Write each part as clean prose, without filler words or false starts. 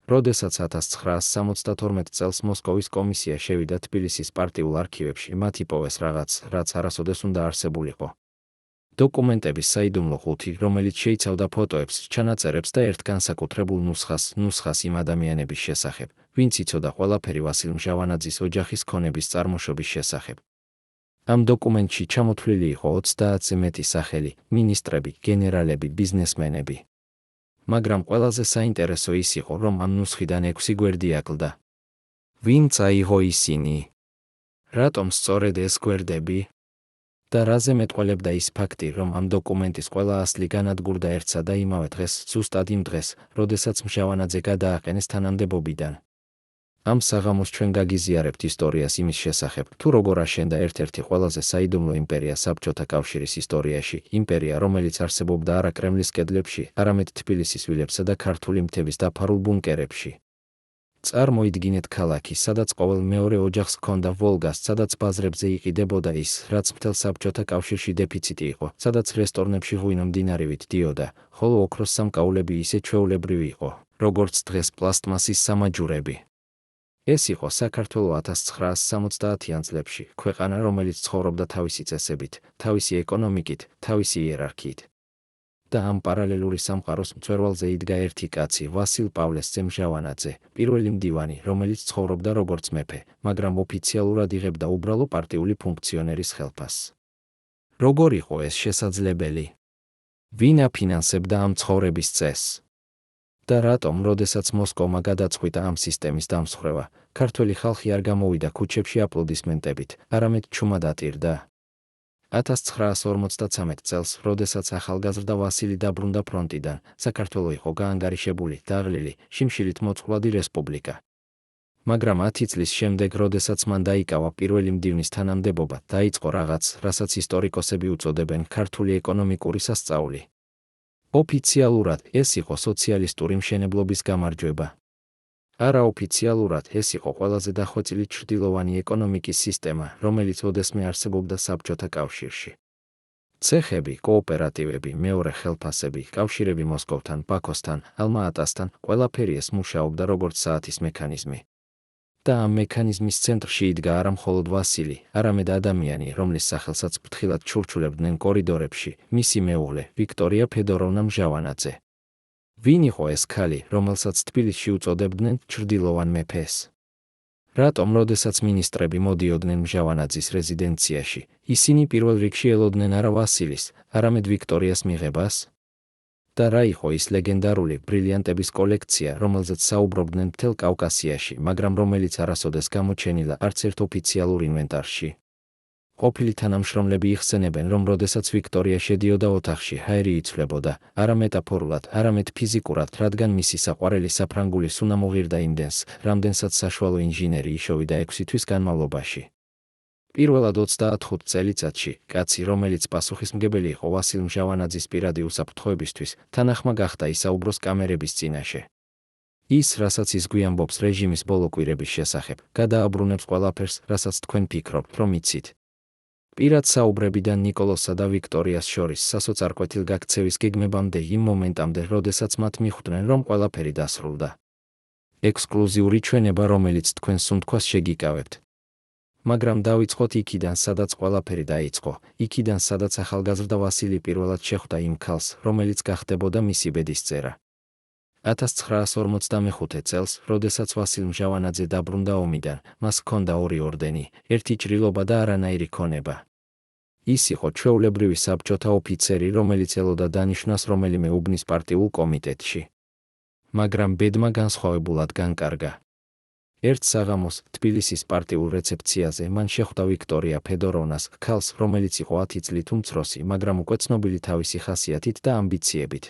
როდესაც 1972 წელს მოსკოვის კომისია შევიდა თბილისის პარტიულ არქივებში, მათ იპოვეს რაღაც, რაც არასოდეს უნდა არსებულიყო. დოკუმენტების საიდუმლო ყუთი, რომელიც შეიცავდა ფოტოებს, ჩანაწერებს და ერთ განსაკუთრებულ ნუსხას იმ ადამიანების შესახებ, ვინც იცოდა ყველაფერი ვასილ მჟავანაძის ოჯახის ქონების წარმოშობის შესახებ. ამ დოკუმენტში ჩამოთვლილი იყო 30-ზე მეტი სახელი, მინისტრები, გენერალები, ბიზნესმენები. მაგრამ ყველაზე საინტერესო ის იყო, რომ ამ ნუსხიდან 6 გვერდი აკლდა. ვინ წაიღო ისინი? რატომ სწორედ ეს გვერდები? და რაზე მეტყველებდა ის ფაქტი, რომ ამ დოკუმენტის ყველა ასლი განადგურდა ერთსა და იმავე დღეს, ზუსტად იმ დღეს, როდესაც მჟავანაძე გადააყენეს თანამდებობიდან. ამ საღამოს ჩვენ გაგიზიარებთ ისტორიას იმის შესახებ, თუ როგორ აშენდა ერთ-ერთი ყველაზე საიდუმლო იმპერია საბჭოთა კავშირის ისტორიაში, იმპერია, რომელიც არსებობდა არა კრემლის კედლებში, არამედ თბილისის ვილებსა და ქართული მთების დაფარულ ბუნკერებში. წარმოიდგინეთ ქალაქი, სადაც ყოველ მეორე ოჯახს ჰქონდა ვოლგა, სადაც ბაზრებზე იყიდებოდა ის, რაც მთელ საბჭოთა კავშირში დეფიციტი იყო, სადაც რესტორნებში ღვინო მდინარივით დიოდა, ხოლო ოქროს სამკაულები ისე ჩვეულებრივი იყო, როგორც დღეს პლასტმასის სამაჯურები. ეს იყო საქართველო 1970-იან წლებში, ქვეყანა, რომელიც ცხოვრობდა თავისი წესებით, თავისი ეკონომიკით, თავისი იერარქიით. და ამ პარალელური სამყაროს მწვერვალზე იდგა ერთი კაცი, ვასილ პავლეს მჟავანაძე, პირველი მდივანი, რომელიც ცხოვრობდა როგორც მეფე, მაგრამ ოფიციალურად იღებდა უბრალო პარტიული ფუნქციონერის ხელფასს. როგორ იყო ეს შესაძლებელი? ვინ აფინანსებდა ამ ცხოვრების წესს? და რატომ, როდესაც მოსკოვმა გადაწყვიტა ამ სისტემის დამსხვრევა, ქართველი ხალხი არ გამოვიდა ქუჩებში აპლოდისმენტებით, არამედ ჩუმად ატირდა? 1953 წელს, როდესაც ახალგაზრდა ვასილი დაბრუნდა ფრონტიდან, საქართველო იყო გაანგარიშებული, დაღლილი, შიმშილით მოწყვლადი რესპუბლიკა. მაგრამ 10 წლის შემდეგ, როდესაც მან დაიკავა პირველი მდივნის თანამდებობა, დაიწყო რაღაც, რასაც ისტორიკოსები უწოდებენ ქართული ეკონომიკური სასწაული. ოფიციალურად ეს იყო სოციალისტური მშენებლობის გამარჯვება. არაოფიციალურად ეს იყო ყველაზე დახვეწილი ჩრდილოვანი ეკონომიკის სისტემა, რომელიც ოდესმე არსებობდა საბჭოთა კავშირში. ცეხები, კოოპერატივები, მეორე ხელფასები, კავშირები მოსკოვთან, ბაქოსთან, ალმა-ატასთან, ყველაფერი ეს მუშაობდა როგორც საათის მექანიზმი. და ამ მექანიზმის ცენტრში იდგა არა მხოლოდ ვასილი, არამედ ადამიანი, რომლის სახელსაც ფრთხილად ჩურჩულებდნენ კორიდორებში, მისი მეუღლე, ვიქტორია ფედოროვნა მჟავანაძე. ვინ იყო ეს ქალი, რომელსაც თბილისში უწოდებდნენ ჩრდილოვან მეფეს? რატომ, როდესაც მინისტრები მოდიოდნენ მჟავანაძის რეზიდენციაში, ისინი პირველ რიგში ელოდნენ არა ვასილის, არამედ ვიქტორიას მიღებას? და რა იყო ის ლეგენდარული ბრილიანტების კოლექცია, რომელზეც საუბრობდნენ მთელ კავკასიაში, მაგრამ რომელიც არასოდეს გამოჩენილა არც ერთ ოფიციალურ ინვენტარში? ყოფილი თანამშრომლები იხსენებენ, რომ როდესაც ვიქტორია შედიოდა ოთახში, ჰაერი იცვლებოდა, არა მეტაფორულად, არამედ ფიზიკურად, რადგან მისი საყვარელი საფრანგული სუნა მოღირდა იმდენს, რამდენსაც საშუალო ინჟინერი იშოვიდა 6 თვის განმავლობაში. პირველად 35 წელიწადში, კაცი, რომელიც პასუხისმგებელი იყო ვასილ მჟავანაძის პირადი უსაფრთხოებისთვის, თანახმა გახდა ისაუბროს კამერების წინაშე. ის, რასაც ის გვიამბობს რეჟიმის ბოლო კვირების შესახებ, გადააბრუნებს ყველაფერს, რასაც თქვენ ფიქრობთ, რომ იცით. პირად საუბრებიდან ნიკოლოსსა და ვიქტორიას შორის სასოწარკვეთილ გაქცევის გეგმებამდე იმ მომენტამდე, როდესაც მათ მიხვდნენ, რომ ყველაფერი დასრულდა. ექსკლუზიური ჩვენება, რომელიც თქვენ სუნთქვას შეგიკავებთ. მაგრამ დავიწყოთ იქიდან, სადაც ყველაფერი დაიწყო, იქიდან, სადაც ახალგაზრდა ვასილი პირველად შეხვდა იმ ქალს, რომელიც გახდებოდა მისი ბედისწერა. 1945 წელს, როდესაც ვასილ მჟავანაძე დაბრუნდა ომიდან, მას ჰქონდა 2 ორდენი, 1 ჭრილობა და არანაირი ქონება. ის იყო ჩვეულებრივი საბჭოთა ოფიცერი, რომელიც ელოდა დანიშვნას რომელიმე უბნის პარტიულ კომიტეტში. მაგრამ ბედმა განსხვავებულად განკარგა. ერთ საღამოს, თბილისის პარტიულ რეცეფციაზე, მან შეხვდა ვიქტორია ფედოროვნას, ქალს, რომელიც იყო 10 წლით უმცროსი, მაგრამ უკვე ცნობილი თავისი ხასიათით და ამბიციებით.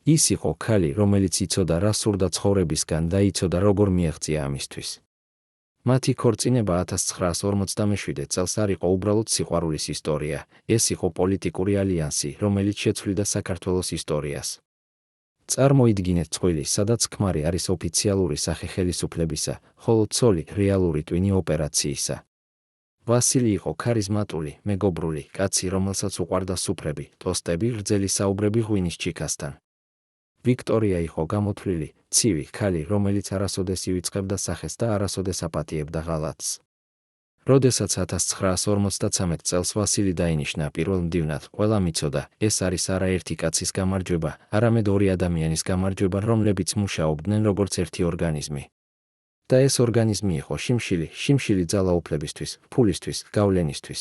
ის იყო ქალი, რომელიც იცოდა რა სურდა ცხოვრებისგან და იცოდა როგორ მიაღწია ამისთვის. მათი ქორწინება 1947 წელს არ იყო უბრალოდ სიყვარულის ისტორია, ეს იყო პოლიტიკური ალიანსი, რომელიც შეცვლიდა საქართველოს ისტორიას. წარმოიდგინეთ წყვილი, სადაც ქმარი არის ოფიციალური სახე ხელისუფლებისა, ხოლო ცოლი რეალური ტვინი ოპერაციისა. ვასილი იყო ქარიზმატული, მეგობრული კაცი, რომელსაც უყვარდა სუფრები, ტოსტები, გრძელი საუბრები ღვინის ჩიქასთან. ვიქტორია იყო გამოთვლილი, ცივი ქალი, რომელიც არასოდეს ივიწყებდა სახეს და არასოდეს აპატიებდა ღალატს. როდესაც 1953 წელს ვასილი დაინიშნა პირველ მდივნად, ყველამ იცოდა, ეს არის არა ერთი კაცის გამარჯვება, არამედ ორი ადამიანის გამარჯვება, რომლებიც მუშაობდნენ როგორც ერთი ორგანიზმი. და ეს ორგანიზმი იყო შიმშილი ძალაუფლებისთვის, ფულისთვის, გავლენისთვის.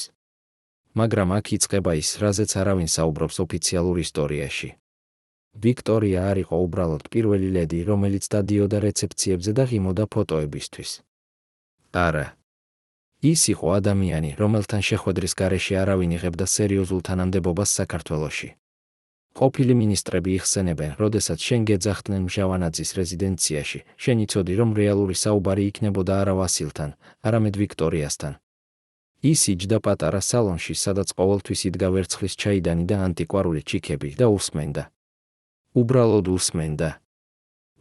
მაგრამ აქ იწყება ის, რაზეც არავინ საუბრობს ოფიციალურ ისტორიაში. ვიქტორია არ იყო უბრალოდ პირველი ლედი, რომელიც დადიოდა რეცეპციებზე და ღიმოდა ფოტოებისთვის. არა. ის იყო ადამიანი, რომელთან შეხვედრის გარეშე არავინ იღებდა სერიოზულ თანამდებობას საქართველოში. ყოფილი მინისტრები იხსენებენ, როდესაც შენ გეძახდნენ მჟავანაძის რეზიდენციაში, შენ იცოდი, რომ რეალური საუბარი იქნებოდა არა ვასილთან, არამედ ვიქტორიასთან. ის იჯდა პატარა სალონში, სადაც ყოველთვის იდგა ვერცხლის ჩაიდანი და ანტიკვარული ჩიქები და უსმენდა. უბრალოდ უსმენდა.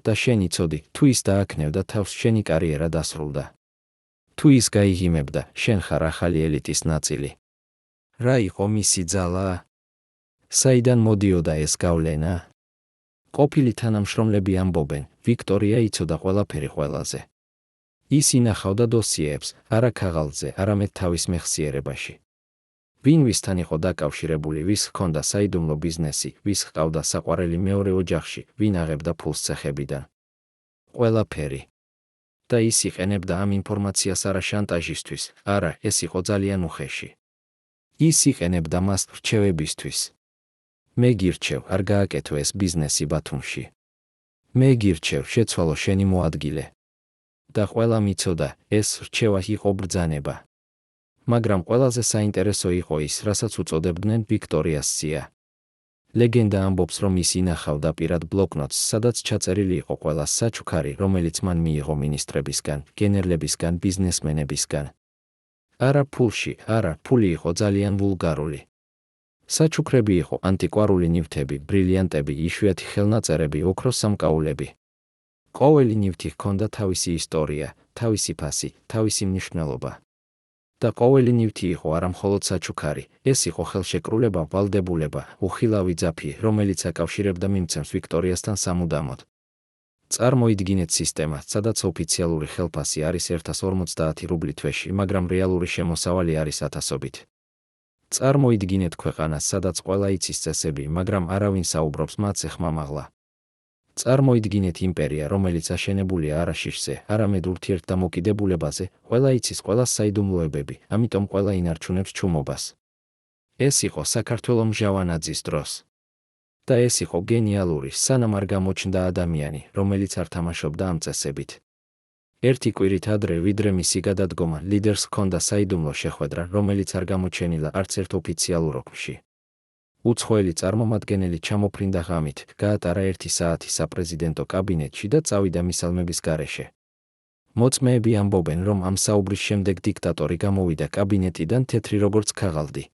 და შენ იცოდი, თუ ის დააქნევდა თავს, შენი კარიერა დასრულდა. თუ ის გაიღიმებდა, შენ ხარ ახალი ელიტის ნაწილი. რა იყო მისი ძალა? საიდან მოდიოდა ეს გავლენა? ყოფილი თანამშრომლები ამბობენ, ვიქტორია იცოდა ყველაფერი ყველაზე. ის ინახავდა დოსიეებს, არა ქაღალდზე, არამედ თავის მეხსიერებაში. ვინ ვისთან იყო დაკავშირებული, ვის ჰქონდა საიდუმლო ბიზნესი, ვის ჰყავდა საყვარელი მეორე ოჯახში, ვინ აღებდა ფულს ცეხებიდან. ყველაფერი. და ის იყენებდა ამ ინფორმაციას არა შანტაჟისთვის, არა, ეს იყო ძალიან უხეში. ის იყენებდა მას რჩევებისთვის. მე გირჩევ, არ გააკეთო ეს ბიზნესი ბათუმში. მე გირჩევ, შეცვალო შენი მოადგილე. და ყველა მიცოდა, ეს რჩევა იყო ბრძანება. მაგრამ ყველაზე საინტერესო იყო ის, რასაც უწოდებდნენ ვიქტორიას სია. ლეგენდა ამბობს, რომ ის ინახავდა პირად ბლოკნოტს, სადაც ჩაწერილი იყო ყველა საჩუქარი, რომელიც მან მიიღო მინისტრებისგან, გენერლებისგან, ბიზნესმენებისგან. არა ფულში, არა, ფული იყო ძალიან ვულგარული. საჩუქრები იყო ანტიკვარული ნივთები, ბრილიანტები, იშვიათი ხელნაწერები, ოქროს სამკაულები. ყოველი ნივთი ჰქონდა თავისი ისტორია, თავისი ფასი, თავისი მნიშვნელობა. და ყოველი ნივთი იყო არა მხოლოდ საჩუქარი, ეს იყო ხელშეკრულება, ვალდებულება, უხილავი ძაფი, რომელიც აკავშირებდა მიმცემს ვიქტორიასთან სამუდამოდ. წარმოიდგინეთ სისტემა, სადაც ოფიციალური ხელფასი არის 1050 რუბლი თვეში, მაგრამ რეალური შემოსავალი არის ათასობით. წარმოიდგინეთ ქვეყანას, სადაც ყველა იცის წესები, მაგრამ არავინ საუბრობს მათ ეხმამაღლა. წარმოიდგინეთ იმპერია, რომელიც აშენებულია არა შიშზე, არამედ ურთიერთდამოკიდებულებაზე, ყველა იცის ყველას საიდუმლოებები, ამიტომ ყველა ინარჩუნებს ჩუმობას. ეს იყო საქართველოს მჟავანაძის დროს. და ეს იყო გენიალური, სანამ არ გამოჩნდა ადამიანი, რომელიც არ თამაშობდა ამ წესებით. ერთი კვირით ადრე, ვიდრე მისი გადადგომა, ლიდერს ჰქონდა საიდუმლო შეხვედრა, რომელიც არ გამოჩენილა არც ერთ ოფიციალურ ოქმში. უცხოელი წარმომადგენელი ჩამოფრინდა ღამით, გაატარა 1 საათი საპრეზიდენტო კაბინეტში და წავიდა მისალმების გარეშე. მოწმეები ამბობენ, რომ ამ საუბრის შემდეგ დიქტატორი გამოვიდა კაბინეტიდან თეთრი როგორც ქაღალდი.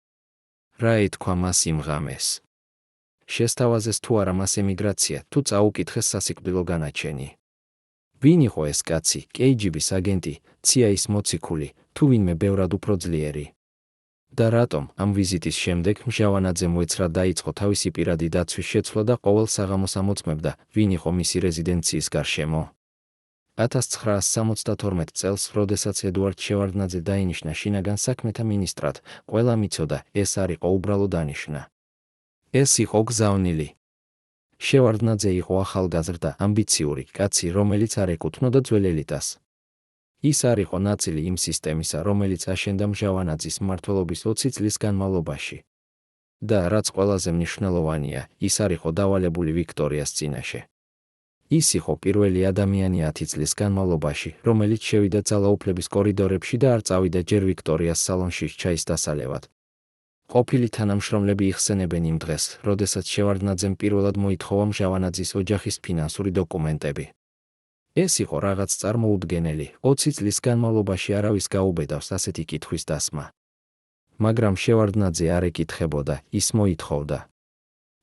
რა ეთქვა მას იმ ღამეს? შესთავაზეს თუ არა მას ემიგრაცია, თუ წაუკითხეს სასიკვდილო განაჩენი. ვინ იყო ეს კაცი, KGB-ის აგენტი, CIA-ის მოციქული, თუ ვინმე ბევრად უფრო ძლიერი? და რატომ ამ ვიზიტის შემდეგ მჟავანაძემ უეცრად დაიწყო თავისი პირადი დაცვის შეცვლა და ყოველ საღამოს ამოწმებდა, ვინ იყო მისი რეზიდენციის გარშემო? 1972 წელს, როდესაც ედუარდ შევარდნაძე დაინიშნა შინაგან საქმეთა მინისტრად, ყველა მიცოდა, ეს არ იყო უბრალო დანიშვნა. ეს იყო გზავნილი. შევარდნაძე იყო ახალგაზრდა, ამბიციური კაცი, რომელიც არ ეკუთვნოდა ძველ ელიტას. ის არ იყო ნაწილი იმ სისტემისა, რომელიც აშენდა მჟავანაძის მმართველობის 20 წლის განმავლობაში. და რაც ყველაზე მნიშვნელოვანია, ის არ იყო დავალებული ვიქტორიას წინაშე. ის იყო პირველი ადამიანი 10 წლის განმავლობაში, რომელიც შევიდა ძალაუფლების კორიდორებში და არ წავიდა ჯერ ვიქტორიას სალონში ჩაის დასალევად. ყოფილი თანამშრომლები იხსენებენ იმ დღეს, როდესაც შევარდნაძემ პირველად მოითხოვა მჟავანაძის ოჯახის ფინანსური დოკუმენტები. ეს იყო რაღაც წარმოუდგენელი, 20 წლის განმავლობაში არავის გაუბედავს ასეთი კითხვის დასმა. მაგრამ შევარდნაძე არ ეკითხებოდა, ის მოითხოვდა.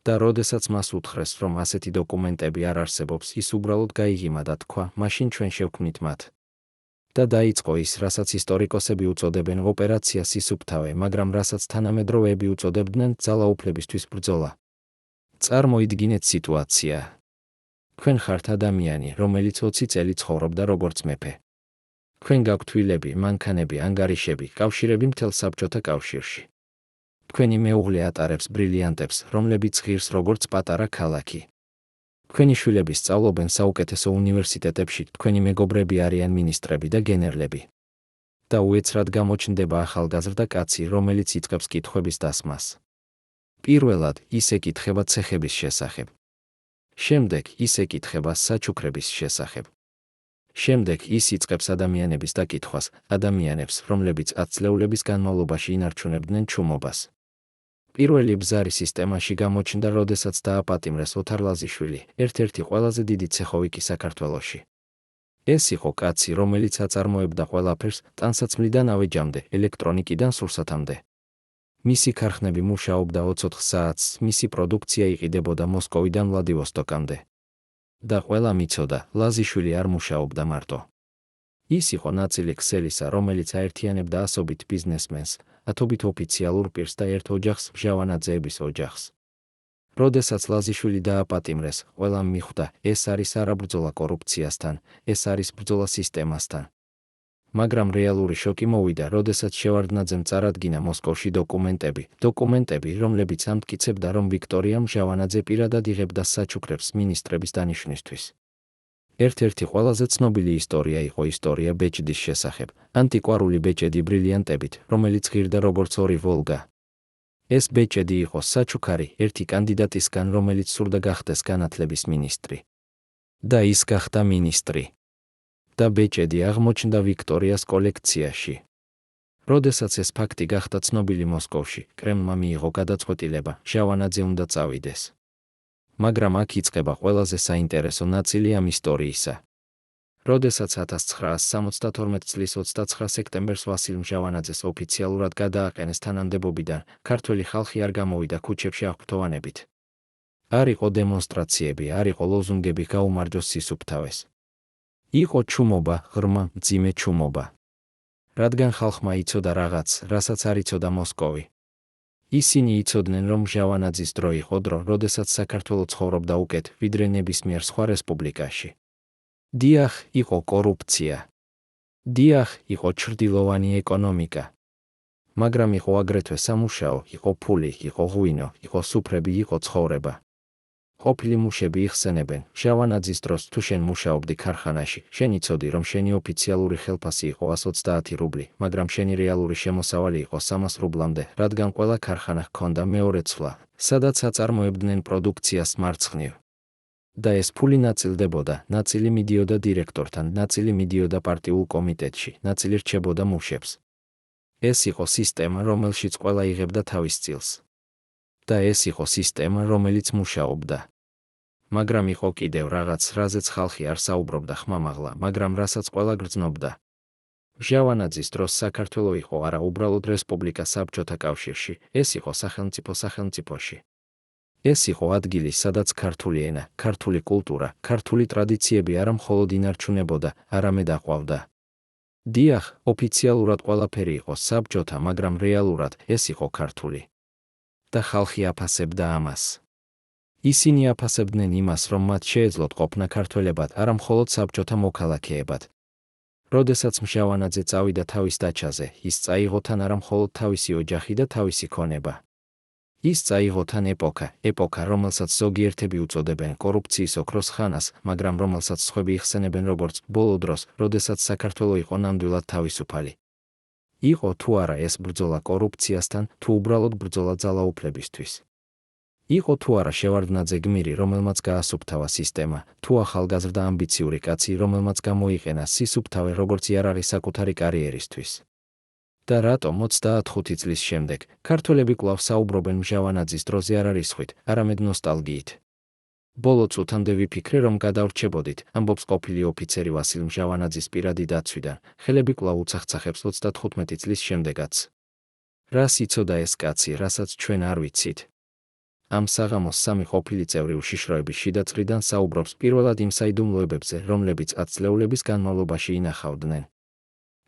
და როდესაც მას უთხრეს, რომ ასეთი დოკუმენტები არ არსებობს, ის უბრალოდ გაიღიმა და თქვა, მაშინ ჩვენ შევქმნით მათ. და დაიწყო ის, რასაც ისტორიკოსები უწოდებენ ოპერაცია სისუფთავე, მაგრამ რასაც თანამედროვეები უწოდებდნენ ძალაუფლებისთვის ბრძოლა. წარმოიდგინეთ სიტუაცია. თქვენ ხართ ადამიანი, რომელიც 20 წელი ცხოვრობდა როგორც მეფე. თქვენ გაქვთ თვილები, მანქანები, ანგარიშები, კავშირები მთელ საბჭოთა კავშირში. თქვენი მეუღლე ატარებს ბრილიანტებს, რომლებიც ღირს როგორც პატარა ქალაქი. თქვენი შვილები სწავლობენ საუკეთესო უნივერსიტეტებში, თქვენი მეგობრები არიან მინისტრები და გენერლები. და უეცრად გამოჩნდება ახალგაზრდა კაცი, რომელიც იწყებს კითხვების დასმას. პირველად, ის ეკითხება ცეხების შესახებ. შემდეგ, ის ეკითხება საჩუქრების შესახებ. შემდეგ, ის იწყებს ადამიანების დაკითხვას, ადამიანებს, რომლებიც 10 წლეულების განმავლობაში ინარჩუნებდნენ ჩუმობას. პირველი ბზარი სისტემაში გამოჩნდა, როდესაც დააპატიმრეს ოთარ ლაზიშვილი, ერთ-ერთი ყველაზე დიდი ცეხოვიკი საქართველოში. ეს იყო კაცი, რომელიც აწარმოებდა ყველაფერს, ტანსაცმლიდან ავეჯამდე, ელექტრონიკიდან სურსათამდე. მისი ქარხნები მუშაობდა 24 საათს, მისი პროდუქცია იყიდებოდა მოსკოვიდან ვლადივოსტოკამდე. და ყველა მიცოდა, ლაზიშვილი არ მუშაობდა მარტო. ის იყო ნაწილი ქსელისა, რომელიც აერთიანებდა ასობით ბიზნესმენს, ათობით ოფიციალურ პირს და ერთ ოჯახს, მჟავანაძეების ოჯახს. როდესაც ლაზიშვილი დააპატიმრეს, ყველამ მიხვდა, ეს არის არა ბრძოლა კორუფციასთან, ეს არის ბრძოლა სისტემასთან. მაგრამ რეალური შოკი მოვიდა, როდესაც შევარდნაძემ წარადგინა მოსკოვში დოკუმენტები, რომლებიც ამტკიცებდა, რომ ვიქტორია მჟავანაძე პირადად იღებდა საჩუქრებს მინისტრების დანიშვნისთვის. ერთ-ერთი ყველაზე ცნობილი ისტორია იყო ისტორია ბეჭდის შესახებ, ანტიკვარული ბეჭედი ბრილიანტებით, რომელიც ღირდა როგორც ორი ვოლგა. ეს ბეჭედი იყო საჩუქარი ერთი კანდიდატისგან, რომელიც სურდა გახდეს განათლების მინისტრი. და ის გახდა მინისტრი. და ბეჭედი აღმოჩნდა ვიქტორიას კოლექციაში. როდესაც ეს ფაქტი გახდა ცნობილი მოსკოვში, კრემლმა მიიღო გადაწყვეტილება, მჟავანაძე უნდა წავიდეს. მაგრამ აქ იწყება ყველაზე საინტერესო ნაწილი ამ ისტორიისა. როდესაც 1972 წლის 29 სექტემბერს ვასილ მჟავანაძეს ოფიციალურად გადააყენეს თანამდებობიდან, ქართველი ხალხი არ გამოვიდა ქუჩებში აღფრთოვანებით. არ იყო დემონსტრაციები, არ იყო ლოზუნგები გაუმარჯოს სისუფთავეს. იყო ჩუმობა, ღრმა, მძიმე ჩუმობა. რადგან ხალხმა იცოდა რაღაც, რასაც არ იცოდა მოსკოვი. ისინი იცოდნენ, რომ მჟავანაძის დრო იყო დრო, როდესაც საქართველო ცხოვრობდა უკეთ, ვიდრე ნებისმიერ სხვა რესპუბლიკაში. დიახ, იყო კორუფცია. დიახ, იყო ჩრდილოვანი ეკონომიკა. მაგრამ იყო აგრეთვე სამუშაო, იყო ფული, იყო ღვინო, იყო სუფრები, იყო ცხოვრება. ყოფილი მუშები იხსენებენ, მჟავანაძის დროს თუ შენ მუშაობდი ქარხანაში, შენ იცოდი, რომ შენი ოფიციალური ხელფასი იყო 130 რუბლი, მაგრამ შენი რეალური შემოსავალი იყო 300 რუბლამდე, რადგან ყველა ქარხანა ჰქონდა მეორე ცვლა, სადაც აწარმოებდნენ პროდუქციას მარცხნივ. და ეს ფული ნაწილდებოდა, ნაწილი მიდიოდა დირექტორთან, ნაწილი მიდიოდა პარტიულ კომიტეტში, ნაწილი რჩებოდა მუშებს. ეს იყო სისტემა, რომელშიც ყველა იღებდა თავის წილს. და ეს იყო სისტემა, რომელიც მუშაობდა. მაგრამ იყო კიდევ რაღაც, რაზეც ხალხი არ საუბრობდა ხმამაღლა, მაგრამ რასაც ყველა გრძნობდა. მჟავანაძის დროს საქართველო იყო არა უბრალოდ რესპუბლიკა საბჭოთა კავშირში, ეს იყო სახელმწიფო სახელმწიფოში. ეს იყო ადგილი, სადაც ქართული ენა, ქართული კულტურა, ქართული ტრადიციები არა მხოლოდ ინარჩუნებოდა, არამედ აყვავდა. დიახ, ოფიციალურად ყველაფერი იყო საბჭოთა, მაგრამ რეალურად ეს იყო ქართული. და ხალხი აფასებდა ამას. ისინი აფასებდნენ იმას, რომ მათ შეეძლოთ ყოფნა ქართველებად, არა მხოლოდ საბჭოთა მოქალაქეებად. როდესაც მჟავანაძე წავიდა თავის დაჩაზე, ის წაიღო თან არა მხოლოდ თავისი ოჯახი და თავისი ქონება. ის წაიღო თან ეპოქა, რომელსაც ზოგიერთები უწოდებენ კორუფციის ოქროს ხანას, მაგრამ რომელსაც სხვები იხსენებენ როგორც ბოლო დროს, როდესაც საქართველო იყო ნამდვილად თავისუფალი. იყო თუ არა ეს ბრძოლა კორუფციასთან, თუ უბრალოდ ბრძოლა ძალაუფლებისთვის. იყო თუ არა შევარდნაძე გმირი, რომელმაც გაასუფთავა სისტემა, თუ ახალგაზრდა ამბიციური კაცი, რომელმაც გამოიყენა სისუფთავე როგორც იარაღი საკუთარი კარიერისთვის. და რატომ 35 წლის შემდეგ ქართველები კვლავ საუბრობენ მჟავანაძის დროზე არ არისხვით, არამედ ნოსტალგიით. ბოლო წუთამდე ვიფიქრე, რომ გადავრჩებოდით, ამბობს ყოფილი ოფიცერი ვასილ მჟავანაძის პირადი დაცვიდან, ხელები კვლავ უცახცახებს 35 წლის შემდეგაც. რას იცოდა ეს კაცი, რასაც ჩვენ არ ვიცით? ამ საღამოს სამი ყოფილი წევრი უშიშროების შიდა წრიდან საუბრობს პირველად იმ საიდუმლოებებზე, რომლებიც 10 წლეულების განმავლობაში ინახავდნენ.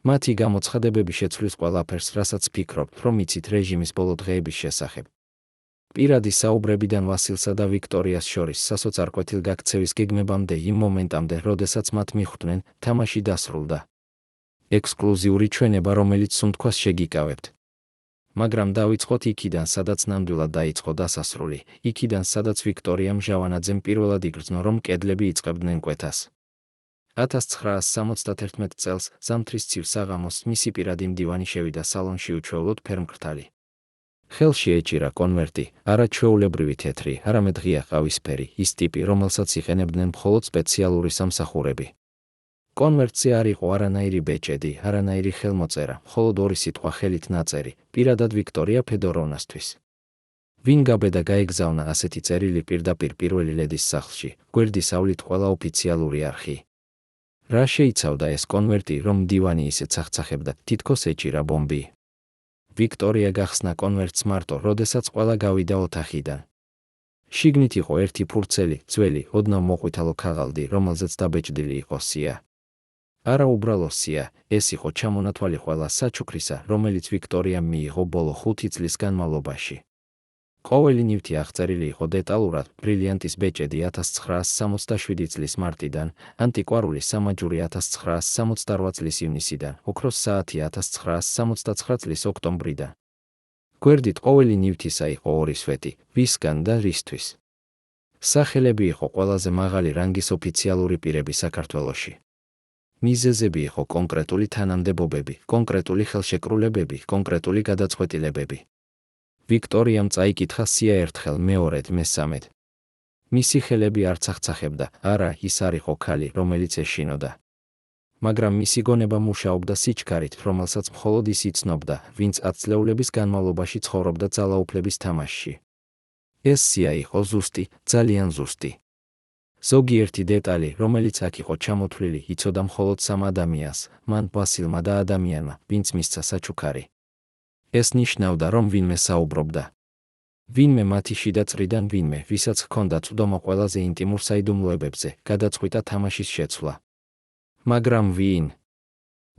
მათი გამოცხადებები შეცვლის ყველაფერს, რასაც ფიქრობთ, რომ იცით რეჟიმის ბოლო დღეების შესახებ. პირადი საუბრებიდან ვასილსა და ვიქტორიას შორის სასოწარ კვეთილ გაქცევის გეგმებამდე იმ მომენტამდე, როდესაც მათ მიხვდნენ, თამაში დასრულდა. ექსკლუზიური ჩვენება, რომელიც სუნთქვას შეგიკავებთ. მაგრამ დავიწყოთ იქიდან, სადაც ნამდვილად დაიწყო დასასრული, იქიდან, სადაც ვიქტორიამ ჟავანაძემ პირველად იგრძნო, რომ კედლები იწყებდნენ კვეთას. 1971 წელს, ზამთრის ცივ საღამოს, მისი პირადი მდივანი შევიდა სალონში უჩვეულოდ ფერმკრთალი. ხელში ეჭირა კონვერტი, არა ჩვეულებრივი თეთრი, არამედ ღია ყავისფერი, ის ტიპი, რომელსაც იყენებდნენ მხოლოდ სპეციალური სამსახურები. კონვერტზე არ იყო არანაირი ბეჭედი, არანაირი ხელმოწერა, მხოლოდ ორი სიტყვა ხელით ნაწერი, პირადად ვიქტორია ფედოროვნასთვის. ვინ გაბედა გაეგზავნა ასეთი წერილი პირდაპირ პირველი ლედის სახლში, გვერდის ავლით ყველა ოფიციალური არხი. რა შეიცავდა ეს კონვერტი, რომ მდივანი ისე ცახცახებდა, თითქოს ეჭირა ბომბი. ვიქტორია გახსნა კონვერტს მარტო, როდესაც ყველა გავიდა ოთახიდან. შიგნით იყო ერთი ფურცელი, ძველი, ოდნავ მოყვითალო ქაღალდი, რომელზეც დაბეჭდილი იყო სია. არა უბრალო სია, ეს იყო ჩამონათვალი ყველა საჩუქრისა, რომელიც ვიქტორიამ მიიღო ბოლო 5 წლის განმავლობაში. ყოველი ნივთი აღწერილი იყო დეტალურად, ბრილიანტის ბეჭედი 1967 წლის მარტიდან, ანტიკვარული სამაჯური 1968 წლის ივნისიდან, ოქროს საათი 1969 წლის ოქტომბრიდან. გვერდით ყოველი ნივთისა იყო ორი სვეტი, ვისგან და რისთვის. სახელები იყო ყველაზე მაღალი რანგის ოფიციალური პირები საქართველოში. მიზეზები იყო კონკრეტული თანამდებობები, კონკრეტული ხელშეკრულებები, კონკრეტული გადაწყვეტილებები. ვიქტორიამ წაიკითხა სია ერთხელ, მეორედ, მესამედ. მისი ხელები არ ცახცახებდა, არა, ის არ იყო ქალი, რომელიც ეშინოდა. მაგრამ მისი გონება მუშაობდა სიჩქარით, რომელსაც მხოლოდ ის იცნობდა, ვინც 10 წლეულების განმავლობაში ცხოვრობდა ძალაუფლების თამაშში. ეს სია იყო ზუსტი, ძალიან ზუსტი. ზოგიერთი დეტალი, რომელიც აქ იყო ჩამოთვლილი, იცოდა მხოლოდ სამ ადამიანს, მან, ვასილმა და ადამიანმა, ვინც მისცა საჩუქარი. ეს ნიშნავდა, რომ ვინმე საუბრობდა. ვინმე მათი შიდა წრიდან, ვინმე, ვისაც ჰქონდა წვდომა ყველაზე ინტიმურ საიდუმლოებებზე, გადაწყვიტა თამაშის შეცვლა. მაგრამ ვინ?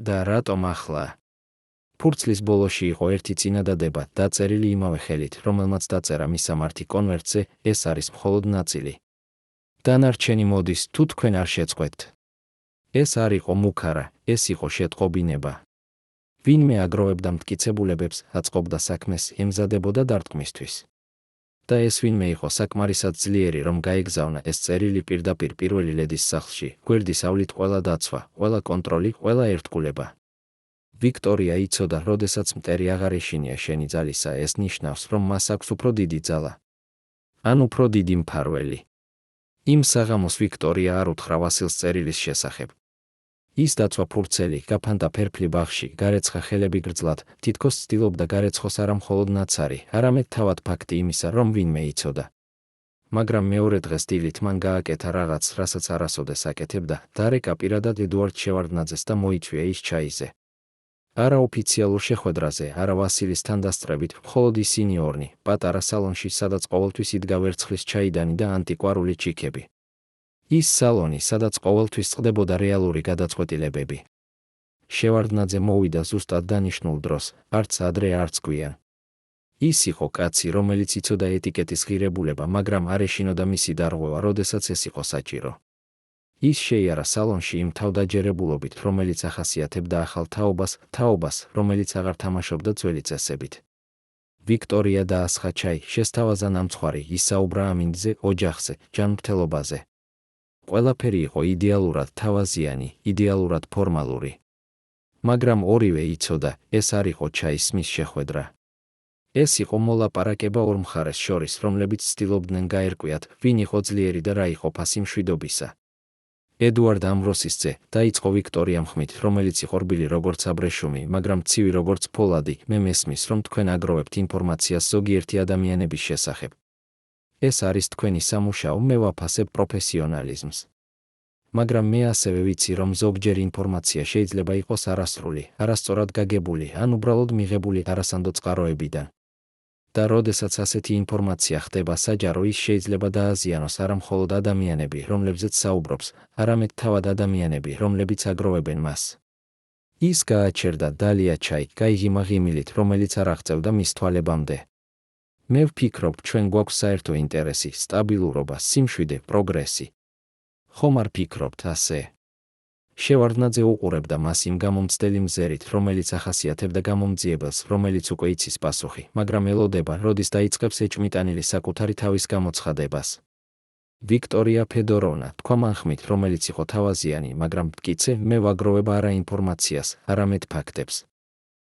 და რატომ ახლა? ფურცლის ბოლოში იყო ერთი წინადადება, დაწერილი იმავე ხელით, რომელმაც დაწერა მისამართი კონვერტზე, ეს არის მხოლოდ ნაწილი. დანარჩენი მოდის, თუ თქვენ არ შეწყვეტთ. ეს არ იყო მუქარა, ეს იყო შეტყობინება. ვინმე აგროვებდა მტკიცებულებებს, აწყობდა საქმეს, ემზადებოდა დარტყმისთვის. და ეს ვინმე იყო საკმარისად ძლიერი, რომ გაეგზავნა ეს წერილი პირდაპირ პირველი ლედის სახლში, გვერდის ავლით ყველა დაცვა, ყველა კონტროლი, ყველა ერთგულება. ვიქტორია იცოდა, როდესაც მტერი აღარ ეშინია შენი ძალისა, ეს ნიშნავს, რომ მას აქვს უფრო დიდი ძალა. ან უფრო დიდი მფარველი. იმ საღამოს ვიქტორია არ უთხრა ვასილს წერილის შესახებ. ის დაცვა ფურცელი, გაფანტა ფერფლი ბაღში, გარეცხა ხელები გრძლად, თითქოს ცდილობდა გარეცხოს არა მხოლოდ ნაცარი, არამედ თავად ფაქტი იმისა, რომ ვინმე იცოდა. მაგრამ მეორე დღეს დილით მან გააკეთა რაღაც, რასაც არასოდეს აკეთებდა, დარეკა პირადად ედუარდ შევარდნაძეს და მოიწვია ის ჩაიზე. არა ოფიციალურ შეხვედრაზე, არა ვასილის თანდასწრებით, მხოლოდ ისინი ორნი, პატარა სალონში, სადაც ყოველთვის იდგა ვერცხლის ჩაიდანი და ანტიკვარული ჩიქები. ის სალონი, სადაც ყოველთვის წყდებოდა რეალური გადაწყვეტილებები. შევარდნაძე მოვიდა ზუსტად დანიშნულ დროს, არც ადრე, არც გვიან. ის იყო კაცი, რომელიც იცოდა ეტიკეტის ღირებულება, მაგრამ არ ეშინოდა მისი დარღვევა, როდესაც ეს იყო საჭირო. ის შეიარა სალონში იმ თავდაჯერებულობით, რომელიც ახასიათებდა ახალ თაობას, რომელიც აღარ თამაშობდა ძველი წესებით. ვიქტორია დაასხა ჩაი, შესთავაზა ნამცხვარი, ისაუბრა ამინდზე, ოჯახზე, ჯანმრთელობაზე. ყველაფერი იყო იდეალურად თავაზიანი, იდეალურად ფორმალური. მაგრამ ორივე იცოდა, ეს არ იყო ჩაის სმის შეხვედრა. ეს იყო მოლაპარაკება ორ მხარეს შორის, რომლებიც ცდილობდნენ გაერკვიათ, ვინ იყო ძლიერი და რა იყო ფასი მშვიდობისა. ედუარდ ამბროსის ძე, დაიწყო ვიქტორიამ ხმით, რომელიც იყო რბილი როგორც აბრეშუმი, მაგრამ ცივი როგორც ფოლადი, მე მესმის, რომ თქვენ აგროვებთ ინფორმაციას ზოგიერთი ადამიანების შესახებ. ეს არის თქვენი სამუშაო, მე ვაფასებ პროფესიონალიზმს. მაგრამ მე ასევე ვიცი, რომ ზოგჯერ ინფორმაცია შეიძლება იყოს არასრული, არასწორად გაგებული, ან უბრალოდ მიღებული არასანდო წყაროებიდან. და როდესაც ასეთი ინფორმაცია ხდება საჯარო, ის შეიძლება დააზიანოს არა მხოლოდ ადამიანები, რომლებზეც საუბრობს, არამედ თავად ადამიანები, რომლებიც აგროვებენ მას. ის გააჩერდა დალია ჩაი, გაიღიმა ღიმილით, რომელიც არ აღწევდა მის თვალებამდე. მე ვფიქრობ, ჩვენ გვაქვს საერთო ინტერესი, სტაბილურობა, სიმშვიდე, პროგრესი. ხომ არ ფიქრობთ ასე? შევარდნაძე უყურებდა მას იმ გამომცდელი მზერით, რომელიც ახასიათებდა გამომძიებელს, რომელიც უკვე იცის პასუხი, მაგრამ ელოდება, როდის დაიწყებს ეჭვმიტანილი საკუთარი თავის გამოცხადებას. ვიქტორია ფედოროვნა, თქვა მანხმით, რომელიც იყო თავაზიანი, მაგრამ მტკიცე, მე ვაგროვებ არა ინფორმაციას, არამედ ფაქტებს.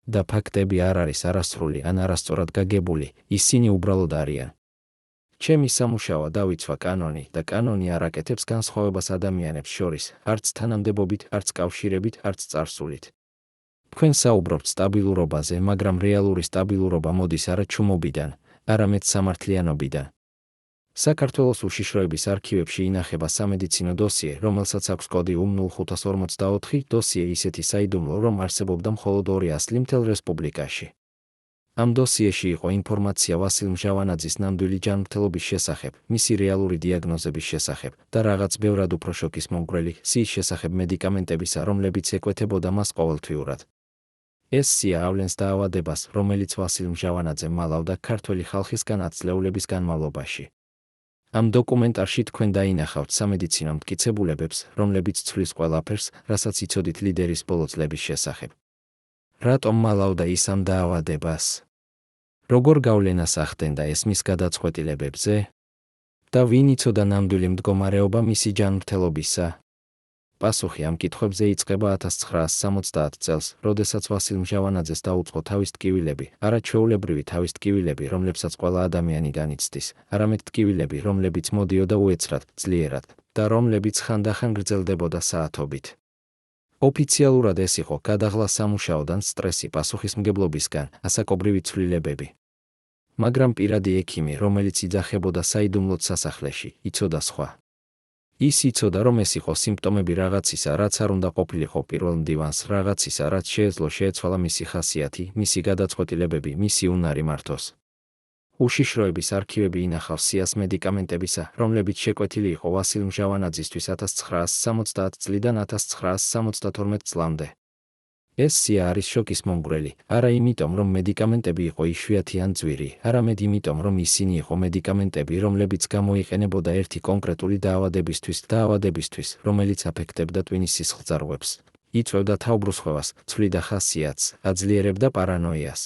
და ფაქტები არ არის არასრული ან არასწორად გაგებული, ისინი უბრალოდ არიან. ჩემი სამუშაოა დავიცვა კანონი და კანონი არ აკეთებს განსხვავებას ადამიანებს შორის, არც თანამდებობით, არც კავშირებით, არც წარსულით. თქვენ საუბრობთ სტაბილურობაზე, მაგრამ რეალური სტაბილურობა მოდის არა ჩუმობიდან, არამედ სამართლიანობიდან. საქართველოს უშიშროების არქივებში ინახება სამედიცინო დოსიე, რომელსაც აქვს კოდი U0544 დოსიე ისეთი საიდუმლო, რომ არსებობდა მხოლოდ 2 ასლი მთელ რესპუბლიკაში. ამ დოსიეში იყო ინფორმაცია ვასილ მჟავანაძის ნამდვილი ჯანმრთელობის შესახებ, მისი რეალური დიაგნოზების შესახებ და რაღაც ბევრად უფრო შოკის მომგვრელი სიის შესახებ მედიკამენტებისა, რომლებიც ეკვეთებოდა მას ყოველთვიურად. ეს სია ავლენს დაავადებას, რომელიც ვასილ მჟავანაძემ მალავდა ქართველი ხალხისგან ათწლეულების განმავლობაში. ამ დოკუმენტარში თქვენ დაინახავთ სამედიცინო მტკიცებულებებს, რომლებიც ცვლის ყველაფერს, რასაც იცოდით ლიდერის ბოლო წლების შესახებ. რატომ მალავდა ის ამ დაავადებას? როგორ გავლენას ახდენდა ეს მის გადაწყვეტილებებზე? და ვინ იცოდა ნამდვილი მდგომარეობა მისი ჯანმრთელობისა? პასუხი ამ კითხვებზე იწყება 1970 წელს, როდესაც ვასილ მჟავანაძეს დაუწყო თავის ტკივილები, არა ჩვეულებრივი თავის ტკივილები, რომლებსაც ყველა ადამიანი განიცდის, არამედ ტკივილები, რომლებიც მოდიოდა უეცრად, ძლიერად და რომლებიც ხანდახან გრძელდებოდა საათობით. ოფიციალურად ეს იყო გადაღლა სამუშაოდან, სტრესი, პასუხისმგებლობისგან, ასაკობრივი ცვლილებები. მაგრამ პირადი ექიმი, რომელიც იძახებოდა საიდუმლოდ სასახლეში, იცოდა სხვა. ის იცოდა, რომ ეს იყო სიმპტომები რაღაცისა, რაც არ უნდა ყოფილიყო პირველ მდივანს, რაღაცისა, რაც შეეძლო შეეცვალა მისი ხასიათი, მისი გადაწყვეტილებები, მისი უნარი მართოს. უშიშროების არქივები ინახავს სიას მედიკამენტებისა, რომლებიც შეკვეთილი იყო ვასილ მჟავანაძისთვის 1970 წლიდან 1972 წლამდე. ეს სია არის შოკის მომგვრელი, არა იმიტომ, რომ მედიკამენტები იყო იშვიათი ან ძვირი, არამედ იმიტომ, რომ ისინი იყო მედიკამენტები, რომლებიც გამოიყენებოდა ერთი კონკრეტული დაავადებისთვის, რომელიც აფექტებდა ტვინის სისხლძარღვებს, იწვევდა თავბრუსხვევას, ცვლიდა ხასიათს, აძლიერებდა პარანოიას.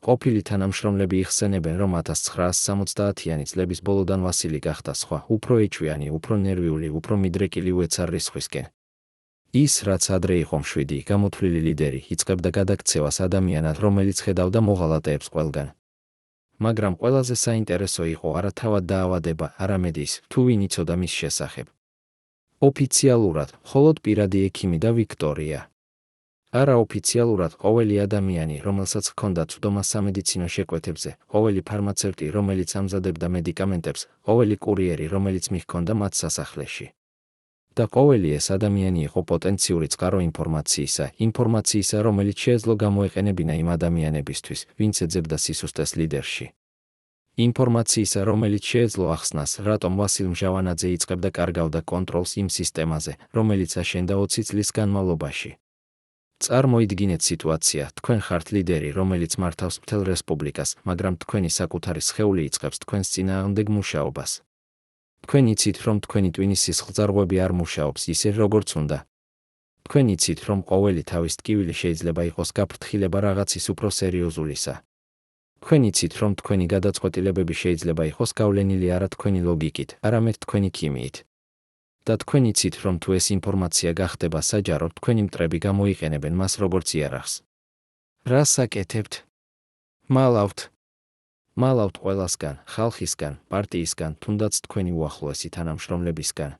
ყოფილი თანამშრომლები იხსენებენ, რომ 1970-იანი წლების ბოლოდან ვასილი გახდა სხვა, უფრო ეჭვიანი, უფრო ნერვიული, უფრო მიდრეკილი უეცარ რისხვისკენ. ის, რაც ადრე იყო მშვიდი, გამოთვლილი ლიდერი, იწყებდა გადაქცევას ადამიანად, რომელიც ხედავდა მოღალატეებს ყველგან. მაგრამ ყველაზე საინტერესო იყო არა თავად დაავადება, არამედ ის, თუ ვინ იცოდა მის შესახებ. ოფიციალურად, მხოლოდ პირადი ექიმი და ვიქტორია. არაოფიციალურად ყოველი ადამიანი, რომელსაც ჰქონდა ცდომა სამედიცინო შეკვეთებზე, ყოველი ფარმაცევტი, რომელიც ამზადებდა მედიკამენტებს, ყოველი კურიერი, რომელიც მიჰქონდა მათ სასახლეში. და ყოველი ეს ადამიანი იყო პოტენციური წყარო ინფორმაციისა, რომელიც შეეძლო გამოეყენებინა იმ ადამიანებისთვის, ვინც ეძებდა სისუსტეს ლიდერში. ინფორმაციისა, რომელიც შეეძლო ახსნას, რატომ ვასილ მჟავანაძე იწყებდა კარგავდა კონტროლს იმ სისტემაზე, რომელიც აშენდა 20 წლის განმავლობაში. წარმოიდგინეთ სიტუაცია, თქვენ ხართ ლიდერი, რომელიც მართავს მთელ რესპუბლიკას, მაგრამ თქვენი საკუთარი სხეული იწყებს თქვენს წინააღმდეგ მუშაობას. თქვენ იცით, რომ თქვენი ტვინის სისხლძარღვები არ მუშაობს ისე, როგორც უნდა. თქვენ იცით, რომ ყოველი თავის ტკივილი შეიძლება იყოს გაფრთხილება რაღაცის უფრო სერიოზულისა. თქვენ იცით, რომ თქვენი გადაწყვეტილებები შეიძლება იყოს გავლენილი არა თქვენი ლოგიკით, არამედ თქვენი ქიმიით. და თქვენ იცით, რომ თუ ეს ინფორმაცია გახდება საჯარო, თქვენი მტრები გამოიყენებენ მას როგორც იარაღს. რას აკეთებთ? მალავთ ყველასგან, ხალხისგან, პარტიისგან, თუნდაც თქვენი უახლოესი თანამშრომლებისგან.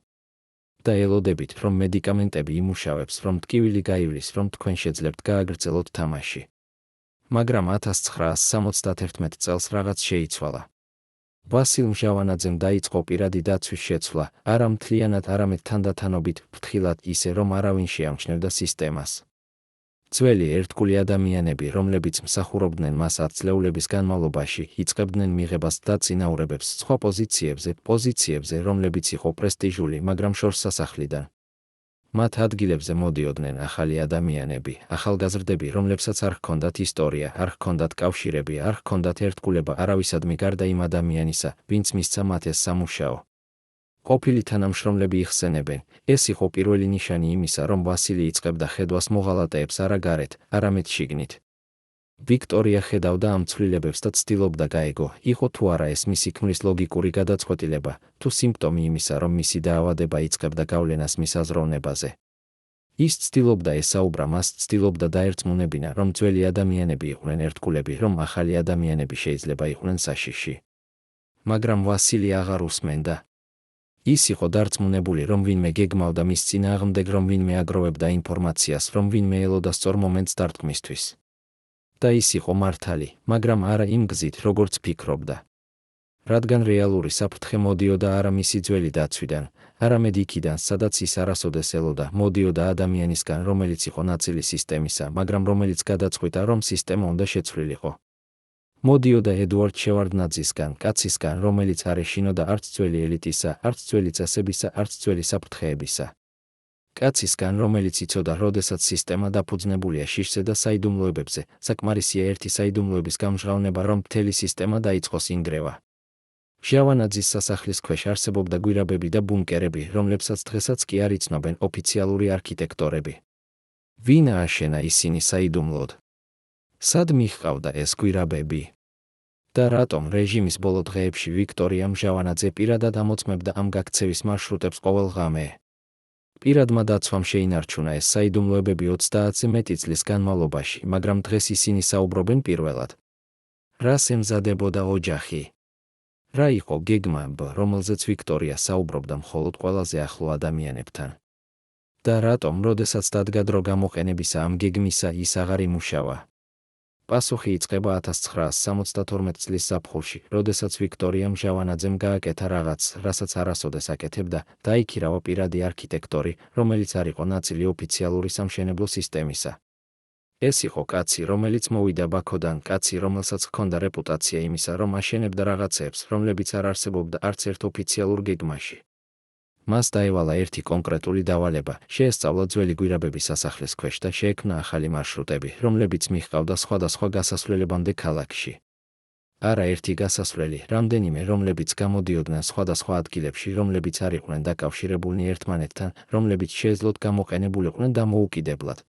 და ელოდებით, რომ მედიკამენტები იმუშავებს, რომ ტკივილი გაივლის, რომ თქვენ შეძლებთ გააგრძელოთ თამაში. მაგრამ 1971 წელს რაღაც შეიცვალა. ვასილ მჟავანაძემ დაიწყო პირადი დაცვის შეცვლა, არა მთლიანად, არამედ თანდათანობით, ფრთხილად, ისე რომ არავინ შეამჩნევდა სისტემას. ძველი ერთგული ადამიანები, რომლებიც მსახურობდნენ მას ათწლეულების განმავლობაში, იწყებდნენ მიღებას და წინაურებებს სხვა პოზიციებზე, რომლებიც იყო პრესტიჟული, მაგრამ შორს სასახლიდან. მათ ადგილებზე მოდიოდნენ ახალი ადამიანები, ახალგაზრდები, რომლებსაც არ ჰქონდათ ისტორია, არ ჰქონდათ კავშირები, არ ჰქონდათ ერთგულება არავისადმი გარდა იმ ადამიანისა, ვინც მისცა მათ ეს სამუშაო. ყოფილი თანამშრომლები იხსენებენ, ეს იყო პირველი ნიშანი იმისა, რომ ვასილი იწყებდა ხედვას მოღალატეებს არა გარეთ, არამედ შიგნით. ვიქტორია ხედავდა ამ ცვლილებებს და ცდილობდა გაეგო, იყო თუ არა ეს მისი ქმრის ლოგიკური გადაწყვეტილება, თუ სიმპტომი იმისა, რომ მისი დაავადება იწყებდა გავლენას მის აზროვნებაზე. ის ცდილობდა ესაუბრა მას, ცდილობდა დაერწმუნებინა, რომ ძველი ადამიანები იყვნენ ერთგულები, რომ ახალი ადამიანები შეიძლება იყვნენ საშიში. მაგრამ ვასილი აღარ უსმენდა. ის იყო დარწმუნებული, რომ ვინმე გეგმავდა მის წინააღმდეგ, რომ ვინმე აგროვებდა ინფორმაციას, რომ ვინმე ელოდა სწორ მომენტს დარტყმისთვის. და ის იყო მართალი, მაგრამ არა იმ გზით, როგორც ფიქრობდა. რადგან რეალური საფრთხე მოდიოდა არა მისი ძველი დაცვიდან, არამედ იქიდან, სადაც ის არასოდეს ელოდა, მოდიოდა ადამიანისგან, რომელიც იყო ნაწილი სისტემისა, მაგრამ რომელიც გადაწყვიტა, რომ სისტემა უნდა შეცვლილიყო. მოდიოდა ედუარდ შევარდნაძისგან, კაცისგან, რომელიც არ ეშინოდა არც ძველი ელიტისა, არც ძველი წესებისა, არც ძველი საფრთხეებისა. კაცისგან, რომელიც იცოდა, როდესაც სისტემა დაფუძნებულია შიშზე და საიდუმლოებებზე, საკმარისია ერთი საიდუმლოების გამჟღავნება, რომ მთელი სისტემა დაიწყოს ინგრევა. შევარდნაძის სასახლის ქვეშ არსებობდა გვირაბები და ბუნკერები, რომლებსაც დღესაც კი არ იცნობენ ოფიციალური არქიტექტორები. ვინ ააშენა ისინი საიდუმლოდ? სად მიჰყავდა ეს გვირაბები? და რატომ რეჟიმის ბოლო დღეებში ვიქტორია მჟავანაძე პირადად ამოწმებდა ამ გაქცევის მარშრუტებს ყოველ ღამე? პირადმა დაცვამ შეინარჩუნა ეს საიდუმლოებები 30-ზე მეტი წლის განმავლობაში, მაგრამ დღეს ისინი საუბრობენ პირველად. რას ემზადებოდა ოჯახი? რა იყო გეგმა, რომელზეც ვიქტორია საუბრობდა მხოლოდ ყველაზე ახლო ადამიანებთან? და რატომ, როდესაც დადგა დრო გამოყენებისა ამ გეგმისა, ის აღარ იმუშავა? პასუხი იწყება 1972 წლის ზაფხულში, როდესაც ვიქტორიამ ჟავანაძემ გააკეთა რაღაც, რასაც არასოდეს აკეთებდა, დაიქირავა პირადი არქიტექტორი, რომელიც არ იყო ნაწილი ოფიციალური სამშენებლო სისტემისა. ეს იყო კაცი, რომელიც მოვიდა ბაქოდან, კაცი, რომელსაც ჰქონდა რეპუტაცია იმისა, რომ აშენებდა რაღაცებს, რომლებიც არ არსებობდა არც ერთ ოფიციალურ გეგმაში. მას დაევალა ერთი კონკრეტული დავალება, შეესწავლა ძველი გვირაბების სასახლის ქვეშ და შეექმნა ახალი მარშრუტები, რომლებიც მიჰყავდა სხვადასხვა გასასვლელებამდე ქალაქში. არა ერთი გასასვლელი, რამდენიმე, რომლებიც გამოდიოდნენ სხვადასხვა ადგილებში, რომლებიც არ იყვნენ დაკავშირებულნი ერთმანეთთან, რომლებიც შეეძლოთ გამოყენებულიყვნენ დამოუკიდებლად.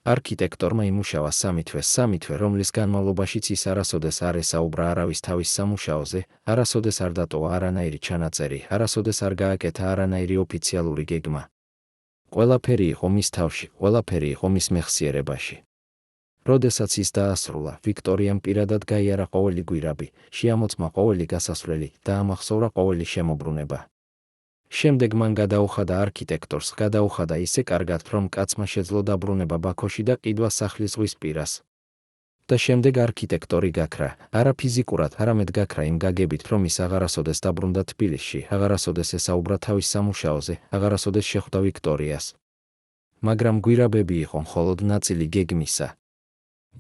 არქიტექტორმა იმუშავა სამი თვე, რომლის განმავლობაშიც ის არასოდეს არ ესაუბრა არავის თავის სამუშაოზე, არასოდეს არ დატოვა არანაირი ჩანაწერი, არასოდეს არ გააკეთა არანაირი ოფიციალური გეგმა. ყველაფერი იყო მის თავში, ყველაფერი იყო მის მეხსიერებაში. როდესაც ის დაასრულა, ვიქტორიამ პირადად გაიარა ყოველი გვირაბი, შეამოწმა ყოველი გასასვლელი და ამახსოვრა ყოველი შემოbrunება. შემდეგ მან გადაუხადა არქიტექტორს, გადაუხადა ისე კარგად, რომ კაცმა შეძლო დაბრუნება ბაქოში და ყიდვა სახლის ზღვის პირას. და შემდეგ არქიტექტორი გაქრა, არა ფიზიკურად, არამედ გაქრა იმ გაგებით, რომ ის აღარასოდეს დაბრუნდა თბილისში, აღარასოდეს ესაუბრა თავის სამუშაოზე, აღარასოდეს შეხვდა ვიქტორიას. მაგრამ გვირაბები იყო მხოლოდ ნაწილი გეგმისა.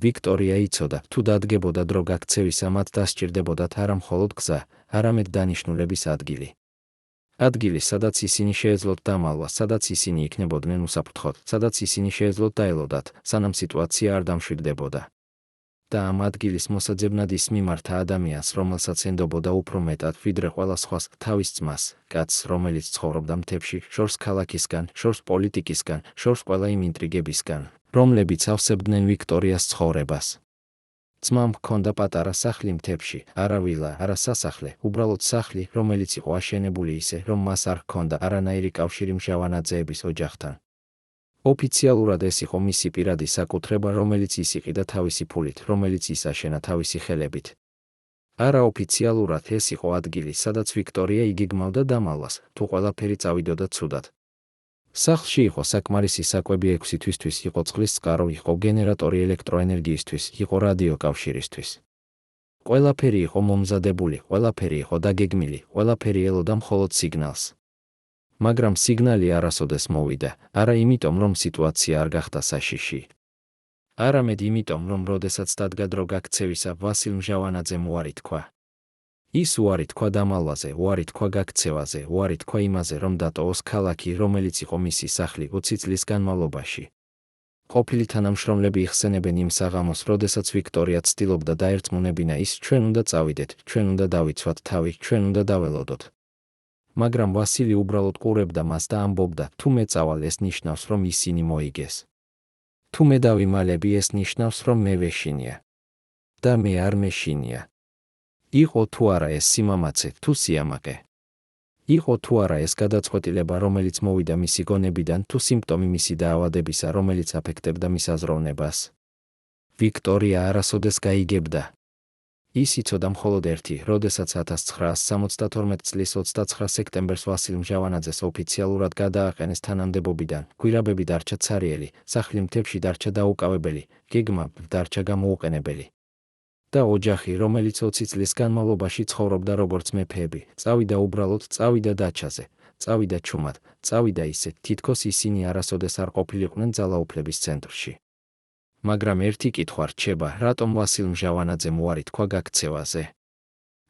ვიქტორია იცოდა, თუ დადგებოდა დრო გაქცევისა, მათ დასჭირდებოდათ არა მხოლოდ გზა, არამედ დანიშნულების ადგილი. ადგილი, სადაც ისინი შეეძლოთ დამალვა, სადაც ისინი იქნებოდნენ უსაფრთხოდ, სადაც ისინი შეეძლოთ დაელოდათ, სანამ სიტუაცია არ დამშვიდდებოდა. და ამ ადგილის მოსაძებნად ის მიმართა ადამიანს, რომელსაც ენდობოდა უფრო მეტად, ვიდრე ყველა სხვას, თავის ძმას, კაცს, რომელიც ცხოვრობდა მთებში, შორს ქალაქისგან, შორს პოლიტიკისგან, შორს ყველა იმ ინტრიგებისგან, რომლებიც ავსებდნენ ვიქტორიას ცხოვრებას. ძმამ ჰქონდა პატარა სახლი მთებში, არა ვილა, არა სასახლე, უბრალოდ სახლი, რომელიც იყო აშენებული ისე, რომ მას არ ჰქონდა არანაირი კავშირი მჟავანაძეების ოჯახთან. ოფიციალურად ეს იყო მისი პირადი საკუთრება, რომელიც ის იყიდა თავისი ფულით, რომელიც ის აშენა თავისი ხელებით. არაოფიციალურად ეს იყო ადგილი, სადაც ვიქტორია იგეგმავდა დამალვას, თუ ყველაფერი წავიდოდა ცუდად. სახლში იყო საკმარისი საკვები 6 თვისთვის, იყო წყლის წყარო, იყო გენერატორი ელექტროენერგიისთვის, იყო რადიო კავშირისთვის. ყველაფერი იყო მომზადებული, ყველაფერი იყო დაგეგმილი, ყველაფერი ელოდა მხოლოდ სიგნალს. მაგრამ სიგნალი არასოდეს მოვიდა, არა იმიტომ, რომ სიტუაცია არ გახდა საშიში. არამედ იმიტომ, რომ როდესაც დადგა დრო გაქცევისა, ვასილ მჟავანაძემ უარი თქვა. ის უარი თქვა დამალვაზე, უარი თქვა გაქცევაზე, უარი თქვა იმაზე, რომ დატოვოს ქალაქი, რომელიც იყო მისი სახლი 20 წლის განმავლობაში. ყოფილი თანამშრომლები იხსენებენ იმ საღამოს, როდესაც ვიქტორია ცდილობდა დაერწმუნებინა ის, ჩვენ უნდა წავიდეთ, ჩვენ უნდა დავიცვათ თავი, ჩვენ უნდა დაველოდოთ. მაგრამ ვასილი უბრალოდ ყურებდა მას და ამბობდა, თუ მე წავალ, ეს ნიშნავს, რომ ისინი მოიგეს. თუ მე დავიმალები, ეს ნიშნავს, რომ მე ვეშინია. და მე არ მეშინია. იყო თუ არა ეს სიმამაცე, თუ სიამაყე. იყო თუ არა ეს გადაწყვეტილება, რომელიც მოვიდა მისი გონებიდან, თუ სიმპტომი მისი დაავადებისა, რომელიც აფექტებდა მის აზროვნებას. ვიქტორია არასოდეს გაიგებდა. ის იცოდა მხოლოდ ერთი, როდესაც 1972 წლის 29 სექტემბერს ვასილ მჟავანაძეს ოფიციალურად გადააყენეს თანამდებობიდან, გვირაბები დარჩა ცარიელი, სახლი მთებში დარჩა დაუკავებელი, გეგმა დარჩა გამოუყენებელი. და ოჯახი, რომელიც 20 წლის განმავლობაში ცხოვრობდა როგორც მეფეები, წავიდა უბრალოდ, წავიდა დაჩაზე, წავიდა ჩუმად, წავიდა ისე, თითქოს ისინი არასოდეს არ ყოფილიყვნენ ძალაუფლების ცენტრში. მაგრამ ერთი კითხვა რჩება, რატომ ვასილ მჟავანაძემ უარი თქვა გაქცევაზე?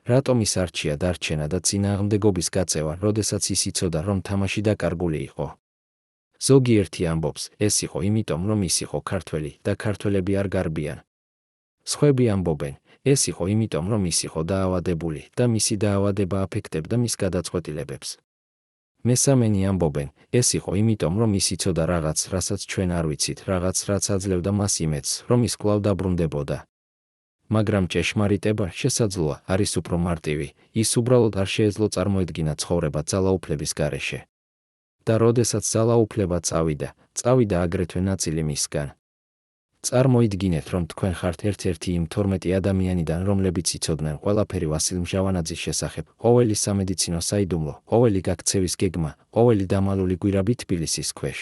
რატომ ის არჩია დარჩენა და წინააღმდეგობის გაწევა, როდესაც ის იცოდა, რომ თამაში დაკარგული იყო? ზოგიერთი ამბობს, ეს იყო იმიტომ, რომ ის იყო ქართველი და ქართველები არ გარბიან. სხვები ამბობენ, ეს იყო იმიტომ, რომ ის იყო დაავადებული და მისი დაავადება აფექტებდა მის გადაწყვეტილებებს. მესამენი ამბობენ, ეს იყო იმიტომ, რომ ის იცოდა რაღაც, რასაც ჩვენ არ ვიცით, რაღაც, რაც აძლევდა მას იმედს, რომ ის კვლავ დაბრუნდებოდა. მაგრამ ჭეშმარიტება შესაძლოა არის უფრო მარტივი, ის უბრალოდ არ შეეძლო წარმოედგინა ცხოვრება ძალაუფლების გარეშე. და როდესაც ძალაუფლება წავიდა აგრეთვე ნაწილი მისგან. წარმოიდგინეთ, რომ თქვენ ხართ ერთ-ერთი იმ 12 ადამიანიდან, რომლებიც იცოდნენ ყველაფერი ვასილ მჟავანაძის შესახებ, ყოველი სამედიცინო საიდუმლო, ყოველი გაქცევის გეგმა, ყოველი დამალული გვირაბი თბილისის ქვეშ.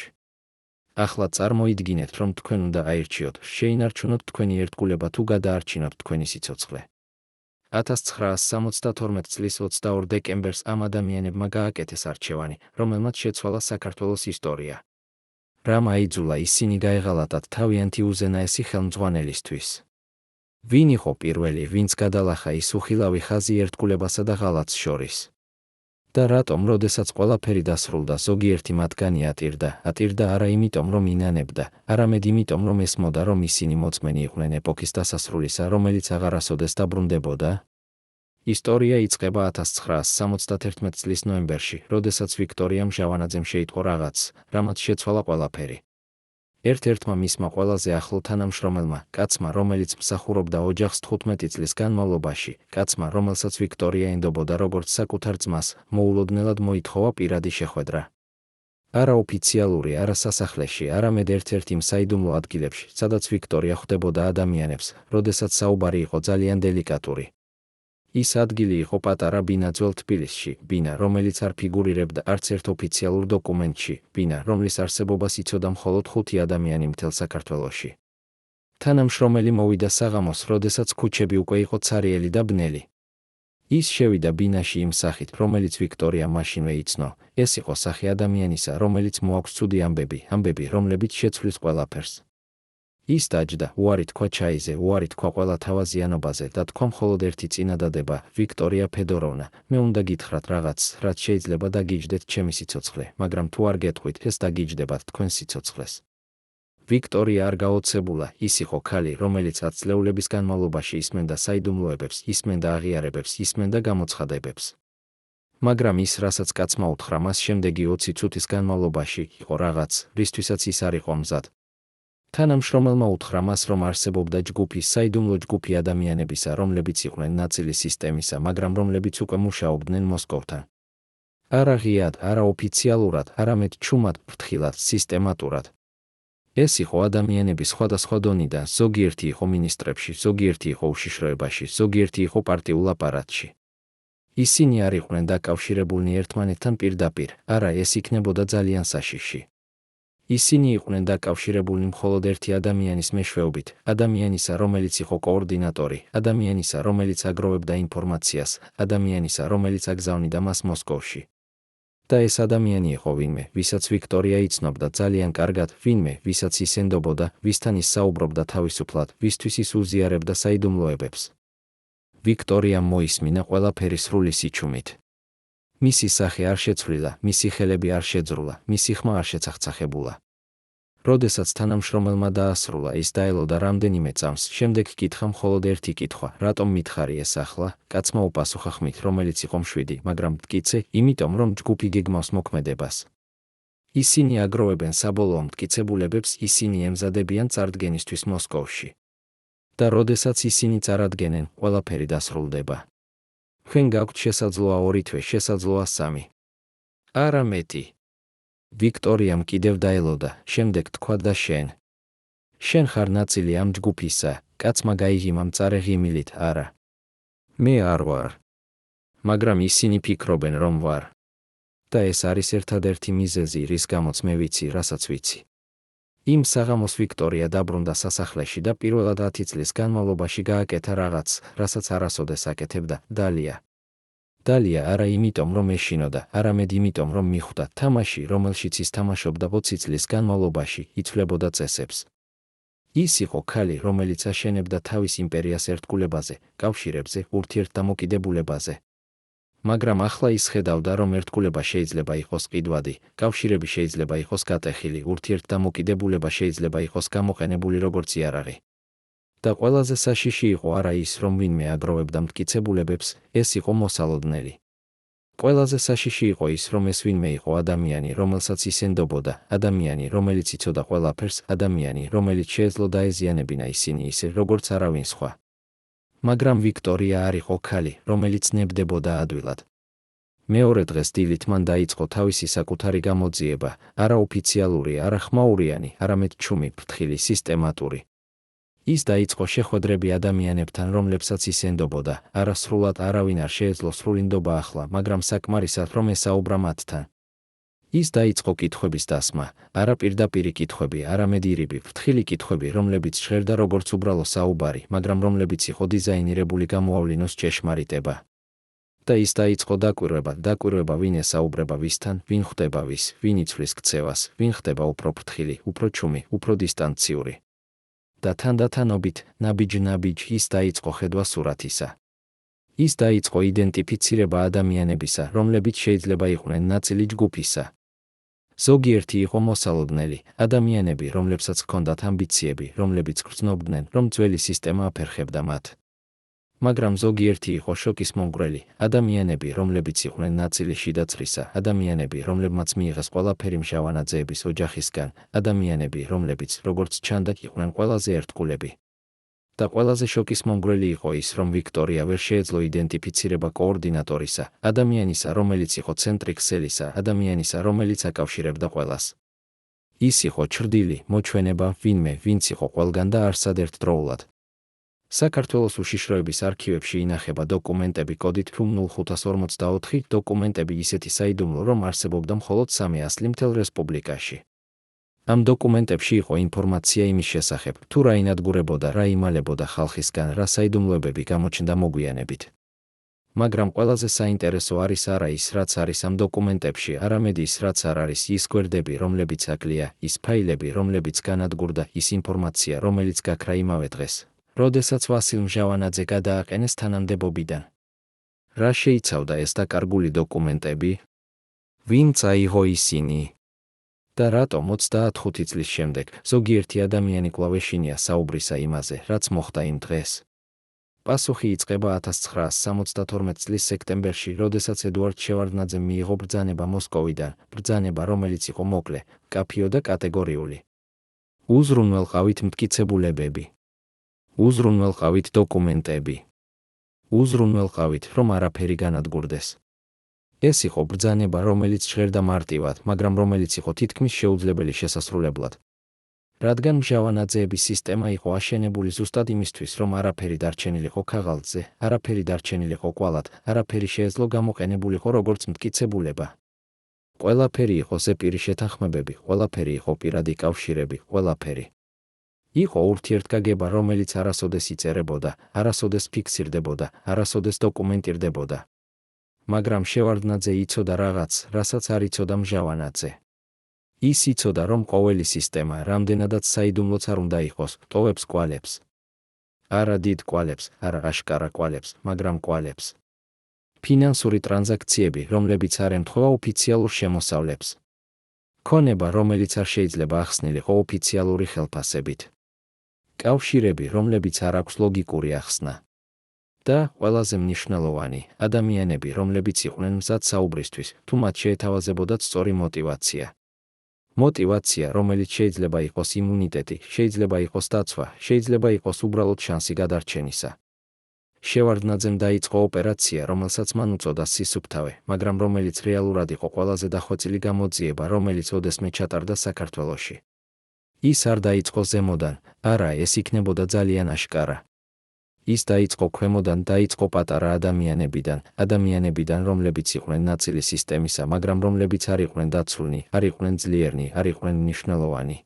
ახლა წარმოიდგინეთ, რომ თქვენ უნდა აირჩიოთ, შეინარჩუნოთ თქვენი ერთგულება თუ გადაარჩინოთ თქვენი სიცოცხლე. 1972 წლის 22 დეკემბერს ამ ადამიანებმა გააკეთეს არჩევანი, რომელმაც შეცვალა საქართველოს ისტორია. რამ აიძულა ისინი გაეღალატათ თავიანთი უზენაესი ხელმძღვანელისთვის? ვინ იყო პირველი, ვინც გადალახა ის უხილავი ხაზი ერთგულებასა და ღალატს შორის? და რატომ, როდესაც ყველაფერი დასრულდა, ზოგიერთი მათგანი ატირდა არა იმიტომ, რომ ინანებდა, არამედ იმიტომ, რომ ესმოდა, რომ ისინი მოწმენი იყვნენ ეპოქის დასასრულისა, რომელიც აღარასოდეს დაბრუნდებოდა? ისტორია იწყება 1971 წლის ნოემბერში, როდესაც ვიქტორია მჟავანაძემ შეიტყო რაღაც, რამაც შეცვალა ყველაფერი. ერთ-ერთმა მისმა ყველაზე ახლო თანამშრომელმა, კაცმა, რომელიც მსახურობდა ოჯახს 15 წლის განმავლობაში, კაცმა, რომელსაც ვიქტორია ენდობოდა როგორც საკუთარ ძმას, მოულოდნელად მოითხოვა პირადი შეხვედრა. არა ოფიციალური, არა სასახლეში, არამედ ერთ-ერთ იმ საიდუმლო ადგილებში, სადაც ვიქტორია ხვდებოდა ადამიანებს, როდესაც საუბარი იყო ძალიან დელიკატური. ის ადგილი იყო პატარა ბინა ძველ თბილისში, ბინა, რომელიც არ ფიგურირებდა არც ერთ ოფიციალურ დოკუმენტში, ბინა, რომლის არსებობას იცოდა მხოლოდ 5 ადამიანი მთელ საქართველოში. თანამშრომელი მოვიდა საღამოს, როდესაც ქუჩები უკვე იყო ცარიელი და ბნელი. ის შევიდა ბინაში იმ სახით, რომელიც ვიქტორია მაშინვე იცნო, ეს იყო სახე ადამიანისა, რომელიც მოაქვს ცუდი ამბები, რომლებიც შეცვლის ყველაფერს. ის დაჯდა, უარი თქვა ჩაიზე, უარი თქვა ყველა თავაზიანობაზე და თქვა მხოლოდ ერთი წინადადება, ვიქტორია ფედოროვნა, მე უნდა გითხრათ რაღაც, რაც შეიძლება დაგიჯდეთ ჩემი სიცოცხლე, მაგრამ თუ არ გეტყვით, ეს დაგიჯდებათ თქვენ სიცოცხლეს. ვიქტორია არ გაოცებულა, ის იყო ქალი, რომელიც 10 წლეულების განმავლობაში ისმენდა საიდუმლოებებს, ისმენდა აღიარებებს, ისმენდა გამოცხადებებს. მაგრამ ის, რასაც კაცმა უთხრა მას შემდეგი 20 წუთის განმავლობაში, იყო რაღაც, რისთვისაც ის არ იყო მზად. თანამშრომელმა უთხრა მას, რომ არსებობდა ჯგუფი, საიდუმლო ჯგუფი ადამიანებისა, რომლებიც იყვნენ ნაწილი სისტემისა, მაგრამ რომლებიც უკვე მუშაობდნენ მოსკოვთან. არა ღიად, არა ოფიციალურად, არამედ ჩუმად, ფრთხილად, სისტემატურად. ეს იყო ადამიანები სხვადასხვა დონიდან, ზოგიერთი იყო მინისტრებში, ზოგიერთი იყო უშიშროებაში, ზოგიერთი იყო პარტიულ აპარატში. ისინი არ იყვნენ დაკავშირებულნი ერთმანეთთან პირდაპირ, არა, ეს იქნებოდა ძალიან საშიში. ისინი იყვნენ დაკავშირებულნი მხოლოდ ერთი ადამიანის მეშვეობით, ადამიანისა, რომელიც იყო კოორდინატორი, ადამიანისა, რომელიც აგროვებდა ინფორმაციას, ადამიანისა, რომელიც აგზავნიდა მას მოსკოვში. და ეს ადამიანი იყო ვინმე, ვისაც ვიქტორია იცნობდა ძალიან კარგად, ვინმე, ვისაც ის ენდობოდა, ვისთან ის საუბრობდა თავისუფლად, ვისთვის ის უზიარებდა საიდუმლოებებს. ვიქტორიამ მოისმინა ყველაფერი სრული სიჩუმით. მისი სახე არ შეცვლილა, მისი ხელები არ შეძრულა, მისი ხმა არ შეცახცახებულა. როდესაც თანამშრომელმა დაასრულა, ის დაელოდა რამდენიმე წამს, შემდეგ კითხა მხოლოდ ერთი კითხვა, რატომ მითხარი ეს ახლა? კაცმა უპასუხა ხმით, რომელიც იყო მშვიდი, მაგრამ მტკიცე, იმიტომ რომ ჯგუფი გეგმავს მოქმედებას. ისინი აგროვებენ საბოლოო მტკიცებულებებს, ისინი ემზადებიან წარდგენისთვის მოსკოვში. და როდესაც ისინი წარადგენენ, ყველაფერი დასრულდება. თქვენ გაქვთ შესაძლოა 2 თვე, შესაძლოა 3. არა მეტი. ვიქტორიამ კიდევ დაელოდა, შემდეგ თქვა და შენ ხარ ნაწილი ამ ჯგუფისა, კაცმა გაიღიმა მწარე ღიმილით, არა. მე არ ვარ. მაგრამ ისინი ფიქრობენ, რომ ვარ. და ეს არის ერთადერთი მიზეზი, რის გამოც მე ვიცი, რასაც ვიცი. იმ საღამოს ვიქტორია დაბრუნდა სასახლეში და პირველად 10 წლის განმავლობაში გააკეთა რაღაც, რასაც არასოდეს აკეთებდა, დალია არა იმიტომ, რომ ეშინოდა, არამედ იმიტომ, რომ მიხვდა თამაში, რომელშიც ის თამაშობდა 20 წლის განმავლობაში, იცვლებოდა წესებს. ის იყო ქალი, რომელიც აშენებდა თავის იმპერიას ერთგულებაზე, კავშირებზე, ურთიერთდამოკიდებულებაზე. მაგრამ ახლა ის ხედავდა, რომ ერთგულება შეიძლება იყოს ყიდვადი, კავშირები შეიძლება იყოს გატეხილი, ურთიერთდამოკიდებულება შეიძლება იყოს გამოყენებული როგორც იარაღი. და ყველაზე საშიში იყო არა ის, რომ ვინმე აგროვებდა მტკიცებულებებს, ეს იყო მოსალოდნელი. ყველაზე საშიში იყო ის, რომ ეს ვინმე იყო ადამიანი, რომელსაც ის ენდობოდა, ადამიანი, რომელიც იცოდა ყველაფერს, ადამიანი, რომელიც შეეძლო დაეზიანებინა ისინი ისე, როგორც არავინ სხვა. მაგრამ ვიქტორია არ იყო ქალი, რომელიც ნებდებოდა ადვილად. მეორე დღეს დილით მან დაიწყო თავისი საკუთარი გამოძიება, არა ოფიციალური, არა ხმაურიანი, არამედ ჩუმი, ფრთხილი, სისტემატური. ის დაიწყო შეხვედრები ადამიანებთან, რომლებსაც ის ენდობოდა, არასრულად არავინ არ შეეძლო სრული ნდობა ახლა, მაგრამ საკმარისად რომ ესაუბრა მათთან. ის დაიწყო კითხვების დასმა, არა პირდაპირი კითხვები, არამედ ირიბი, ფრთხილი კითხვები, რომლებიც ჟღერდა როგორც უბრალო საუბარი, მაგრამ რომლებიც იყო დიზაინირებული გამოავლინოს ჭეშმარიტება. და ის დაიწყო დაკვირვება, ვინ ესაუბრება ვისთან, ვინ ხვდება ვის, ვინ იცვლის ქცევას, ვინ ხდება უფრო ფრთხილი, უფრო ჩუმი, უფრო დისტანციური. და თანდათანობით, ნაბიჯ ის დაიწყო ხედვა სურათისა. ის დაიწყო იდენტიფიცირება ადამიანებისა, რომლებიც შეიძლება იყვნენ ნაწილი ჯგუფისა. ზოგიერთი იყო მოსალოდნელი, ადამიანები, რომლებსაც ჰქონდათ ამბიციები, რომლებიც გრძნობდნენ, რომ ძველი სისტემა აფერხებდა მათ. მაგრამ ზოგიერთი იყო შოკის მომგვრელი, ადამიანები, რომლებიც იყვნენ ნაწილი შიდაწრისა, ადამიანები, რომლებმაც მიიღეს ყველაფერი მჟავანაძეების ოჯახისგან, ადამიანები, რომლებიც, როგორც ჩანდა, იყვნენ ყველაზე ერთგულები. და ყველაზე შოკის მომგვრელი იყო ის, რომ ვიქტორია ვერ შეეძლო იდენტიფიცირება კოორდინატორისა, ადამიანისა, რომელიც იყო ცენტრი ქსელისა, ადამიანისა, რომელიც აკავშირებდა ყველას. ის იყო ჩრდილი, მოჩვენება, ვინმე, ვინც იყო ყველგან და არსად ერთდროულად. საქართველოს უშიშროების არქივებში ინახება დოკუმენტები კოდით F0544, დოკუმენტები ისეთი საიდუმლო, რომ არსებობდა მხოლოდ 3 ასლი მთელ რესპუბლიკაში. ამ დოკუმენტებში იყო ინფორმაცია იმის შესახებ, თუ რა ინადგურებოდა, რა იმალებოდა ხალხისგან, რა საიდუმლოებები გამოჩნდა მოგვიანებით. მაგრამ ყველაზე საინტერესო არის არა ის, რაც არის ამ დოკუმენტებში, არამედ ის, რაც არ არის, ის გვერდები, რომლებიც აკლია, ის ფაილები, რომლებიც განადგურდა, ის ინფორმაცია, რომელიც გაქრა იმავე დღეს, როდესაც ვასილ მჟავანაძე გადააყენეს თანამდებობიდან. რა შეიცავდა ეს დაკარგული დოკუმენტები? ვინ წაიღო ისინი? და რატომ 35 წლის შემდეგ ზოგიერთი ადამიანი კვლავ ეშინია საუბრისა იმაზე, რაც მოხდა იმ დღეს? პასუხი იწყება 1972 წლის სექტემბერში, როდესაც ედუარდ შევარდნაძემ მიიღო ბრძანება მოსკოვიდან, ბრძანება, რომელიც იყო მოკლე, მკაფიო და კატეგორიული. უზრუნველყავით მტკიცებულებები. უზრუნველყავით დოკუმენტები. უზრუნველყავით, რომ არაფერი განადგურდეს. ეს იყო ბრძანება, რომელიც ჟღერდა მარტივად, მაგრამ რომელიც იყო თითქმის შეუძლებელი შესასრულებლად. რადგან მჟავანაძეების სისტემა იყო აშენებული ზუსტად იმისთვის, რომ არაფერი დარჩენილიყო ქაღალდზე, არაფერი დარჩენილიყო კვალად, არაფერი შეეძლო გამოყენებულიყო როგორც მტკიცებულება. ყველაფერი იყო ზეპირი შეთანხმებები, ყველაფერი იყო პირადი კავშირები, ყველაფერი. იყო ურთიერთგაგება, რომელიც არასოდეს იწერებოდა, არასოდეს ფიქსირდებოდა, არასოდეს დოკუმენტირდებოდა. მაგრამ შევარდნაძე იცოდა რაღაც, რასაც არ იცოდა მჟავანაძე. ის იცოდა, რომ ყოველი სისტემა, რამდენადაც საიდუმლოც არ უნდა იყოს, ტოვებს კვალებს. არა დიდ კვალებს, არა აშკარა კვალებს, მაგრამ კვალებს. ფინანსური ტრანზაქციები, რომლებიც არ ემთხვევა ოფიციალურ შემოსავლებს. ქონება, რომელიც არ შეიძლება ახსნილიყო ოფიციალური ხელფასებით. კავშირები, რომლებიც არ აქვს ლოგიკური ახსნა. და ყველაზე მნიშვნელოვანი, ადამიანები, რომლებიც იყვნენ მზად საუბრისთვის, თუ მათ შეეთავაზებოდათ სწორი მოტივაცია. მოტივაცია, რომელიც შეიძლება იყოს იმუნიტეტი, შეიძლება იყოს დაცვა, შეიძლება იყოს უბრალოდ შანსი გადარჩენისა. შევარდნაძემ დაიწყო ოპერაცია, რომელსაც მან უწოდა სისუფთავე, მაგრამ რომელიც რეალურად იყო ყველაზე დახვეწილი გამოძიება, რომელიც ოდესმე ჩატარდა საქართველოში. ის არ დაიწყო ზემოდან, არა, ეს იქნებოდა ძალიან აშკარა. ის დაიწყო ქვემოდან, დაიწყო პატარა ადამიანებიდან, რომლებიც იყვნენ ნაწილი სისტემისა, მაგრამ რომლებიც არ იყვნენ დაცულნი, არ იყვნენ ძლიერნი, არ იყვნენ მნიშვნელოვანი.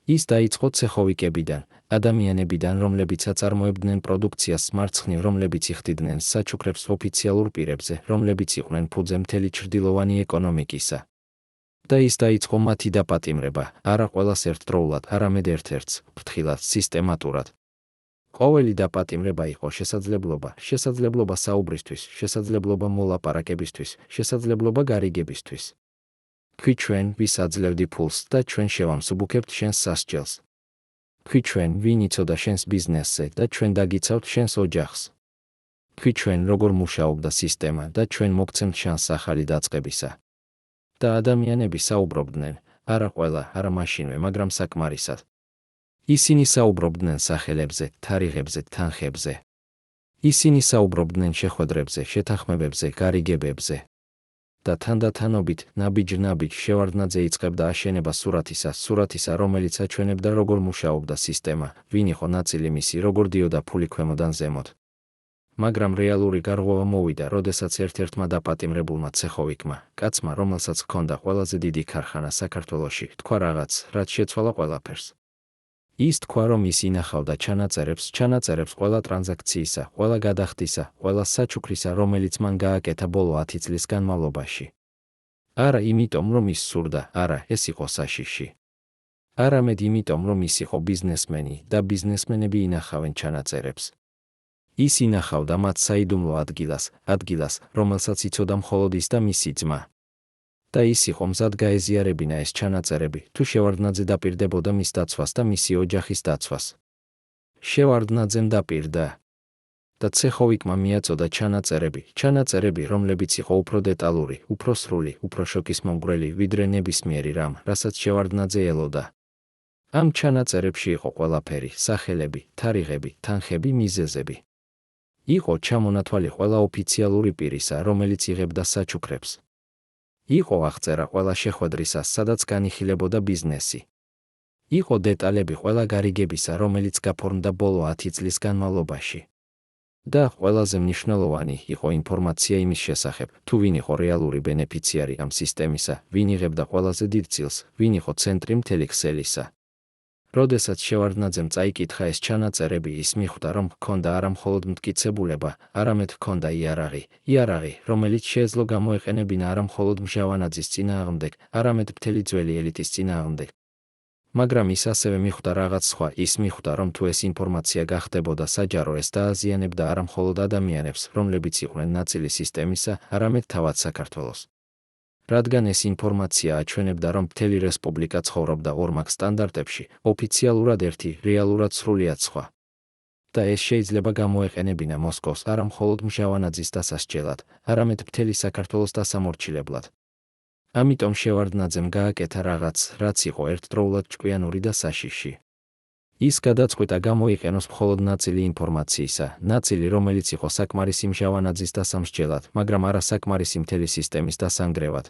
ის დაიწყო ცეხოვიკებიდან, ადამიანებიდან, რომლებიც აწარმოებდნენ პროდუქციას მარცხნივ, რომლებიც იხდიდნენ საჩუქრებს ოფიციალურ პირებზე, რომლებიც იყვნენ ფუძე მთელი ჩრდილოვანი ეკონომიკისა. და ის დაიწყო მათი დაპატიმრება, არა ყველას ერთდროულად, არამედ ერთ-ერთს, ფრთხილად, სისტემატურად. ყოველი დაპატიმრება იყო შესაძლებლობა საუბრისთვის, შესაძლებლობა მოლაპარაკებისთვის, შესაძლებლობა გარიგებისთვის. თქვი ჩვენ, ვის აძლევდი ფულს და ჩვენ შევამსუბუქებთ შენს სასჯელს. თქვი ჩვენ, ვინ იცოდა შენს ბიზნესზე და ჩვენ დაგიცავთ შენს ოჯახს. თქვი ჩვენ, როგორ მუშაობდა სისტემა და ჩვენ მოგცემთ შანსს ახალი დაწყებისა. და ადამიანები საუბრობდნენ, არა ყველა, არა მაშინვე, მაგრამ საკმარისად. ისინი საუბრობდნენ სახელებზე, თარიღებზე, თანხებზე. ისინი საუბრობდნენ შეხვედრებზე, შეთანხმებებზე, გარიგებებზე. და თანდათანობით, ნაბიჯ-ნაბიჯ შევარდნაძე იწყებდა აშენება სურათისა, რომელიც აჩვენებდა როგორ მუშაობდა სისტემა, ვინ იყო ნაწილი მისი, როგორ დიოდა ფული ქვემოდან ზემოთ. მაგრამ რეალური გარღვევა მოვიდა, როდესაც ერთ-ერთმა დაპატიმრებულმა ცეხოვიკმა, კაცმა, რომელსაც ჰქონდა ყველაზე დიდი ქარხანა საქართველოში, თქვა რაღაც, რაც შეცვალა ყველაფერს. ის თქვა, რომ ის ინახავდა ჩანაწერებს ყველა ტრანზაქციისა, ყველა გადახდისა, ყველა საჩუქრისა, რომელიც მან გააკეთა ბოლო 10 წლის განმავლობაში. არა იმიტომ, რომ ის სურდა, არა, ეს იყო საშიში. არამედ იმიტომ, რომ ის იყო ბიზნესმენი და ბიზნესმენები ინახავენ ჩანაწერებს. ის ინახავდა მათ საიდუმლო ადგილას, რომელსაც იცოდა მხოლოდ ის და მისი ძმა. და ის იყო მზად გაეზიარებინა ეს ჩანაწერები, თუ შევარდნაძე დაპირდებოდა მის დაცვას და მისი ოჯახის დაცვას. შევარდნაძემ დაპირდა. და ცეხოვიკმა მიაწოდა ჩანაწერები, რომლებიც იყო უფრო დეტალური, უფრო სრული, უფრო შოკისმომგვრელი, ვიდრე ნებისმიერი რამ, რასაც შევარდნაძე ელოდა. ამ ჩანაწერებში იყო ყველაფერი, სახელები, თარიღები, თანხები, მიზეზები. იყო ჩამონათვალი ყველა ოფიციალური პირისა, რომელიც იღებდა საჩუქრებს. იყო აღწერა ყველა შეხვედრისა, სადაც განიხილებოდა ბიზნესი. იყო დეტალები ყველა გარიგებისა, რომელიც გაფორმდა ბოლო 10 წლის განმავლობაში. და ყველაზე მნიშვნელოვანი იყო ინფორმაცია იმის შესახებ, თუ ვინ იყო რეალური ბენეფიციარი ამ სისტემისა, ვინ იღებდა ყველაზე დიდ წილს, ვინ იყო ცენტრი მთელი ქსელისა. როდესაც შევარდნაძემ წაიკითხა ეს ჩანაწერები, ის მიხვდა, რომ ჰქონდა არა მხოლოდ მტკიცებულება, არამედ ჰქონდა იარაღი, რომელიც შეეძლო გამოეყენებინა არა მხოლოდ მჟავანაძის წინააღმდეგ, არამედ მთელი ძველი ელიტის წინააღმდეგ. მაგრამ ის ასევე მიხვდა რაღაც სხვა, ის მიხვდა, რომ თუ ეს ინფორმაცია გახდებოდა საჯარო, ეს დააზიანებდა არა მხოლოდ ადამიანებს, რომლებიც იყვნენ ნაწილი სისტემისა, არამედ თავად საქართველოს. რადგან ეს ინფორმაცია აჩვენებდა, რომ მთელი რესპუბლიკა ცხოვრობდა ორმაგ სტანდარტებში, ოფიციალურად ერთი, რეალურად სრულიად სხვა. და ეს შეიძლება გამოეყენებინა მოსკოვს არა მხოლოდ მჟავანაძის დასასჯელად, არამედ მთელი საქართველოს დასამორჩილებლად. ამიტომ შევარდნაძემ გააკეთა რაღაც, რაც იყო ერთდროულად ჭკვიანური და საშიში. ის გადაწყვიტა გამოიყენოს მხოლოდ ნაწილი ინფორმაციისა, ნაწილი, რომელიც იყო საკმარისი მჟავანაძის დასამსჯელად, მაგრამ არა საკმარისი მთელი სისტემის დასანგრევად.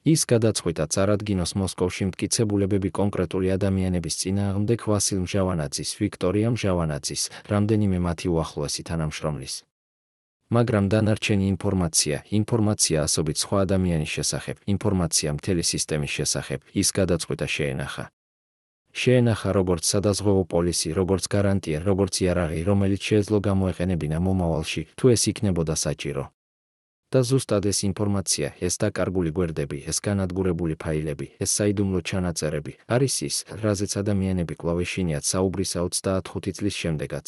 ის გადაწყვიტა წარადგინოს მოსკოვში მტკიცებულებები კონკრეტული ადამიანების წინააღმდეგ ვასილ მჟავანაძის, ვიქტორია მჟავანაძის, რამდენიმე მათი უახლოესი თანამშრომლის. მაგრამ დანარჩენი ინფორმაცია ასობით სხვა ადამიანის შესახებ, ინფორმაცია მთელი სისტემის შესახებ, ის გადაწყვიტა შეენახა როგორც სადაზღვევო პოლისი, როგორც გარანტია, როგორც იარაღი, რომელიც შეეძლო გამოეყენებინა მომავალში, თუ ეს იქნებოდა საჭირო. და ზუსტად ეს ინფორმაცია, ეს დაკარგული გვერდები, ეს განადგურებული ფაილები, ეს საიდუმლო ჩანაწერები, არის ის, რაზეც ადამიანები კვლავ ეშინიათ საუბრისა 25 წლის შემდეგაც.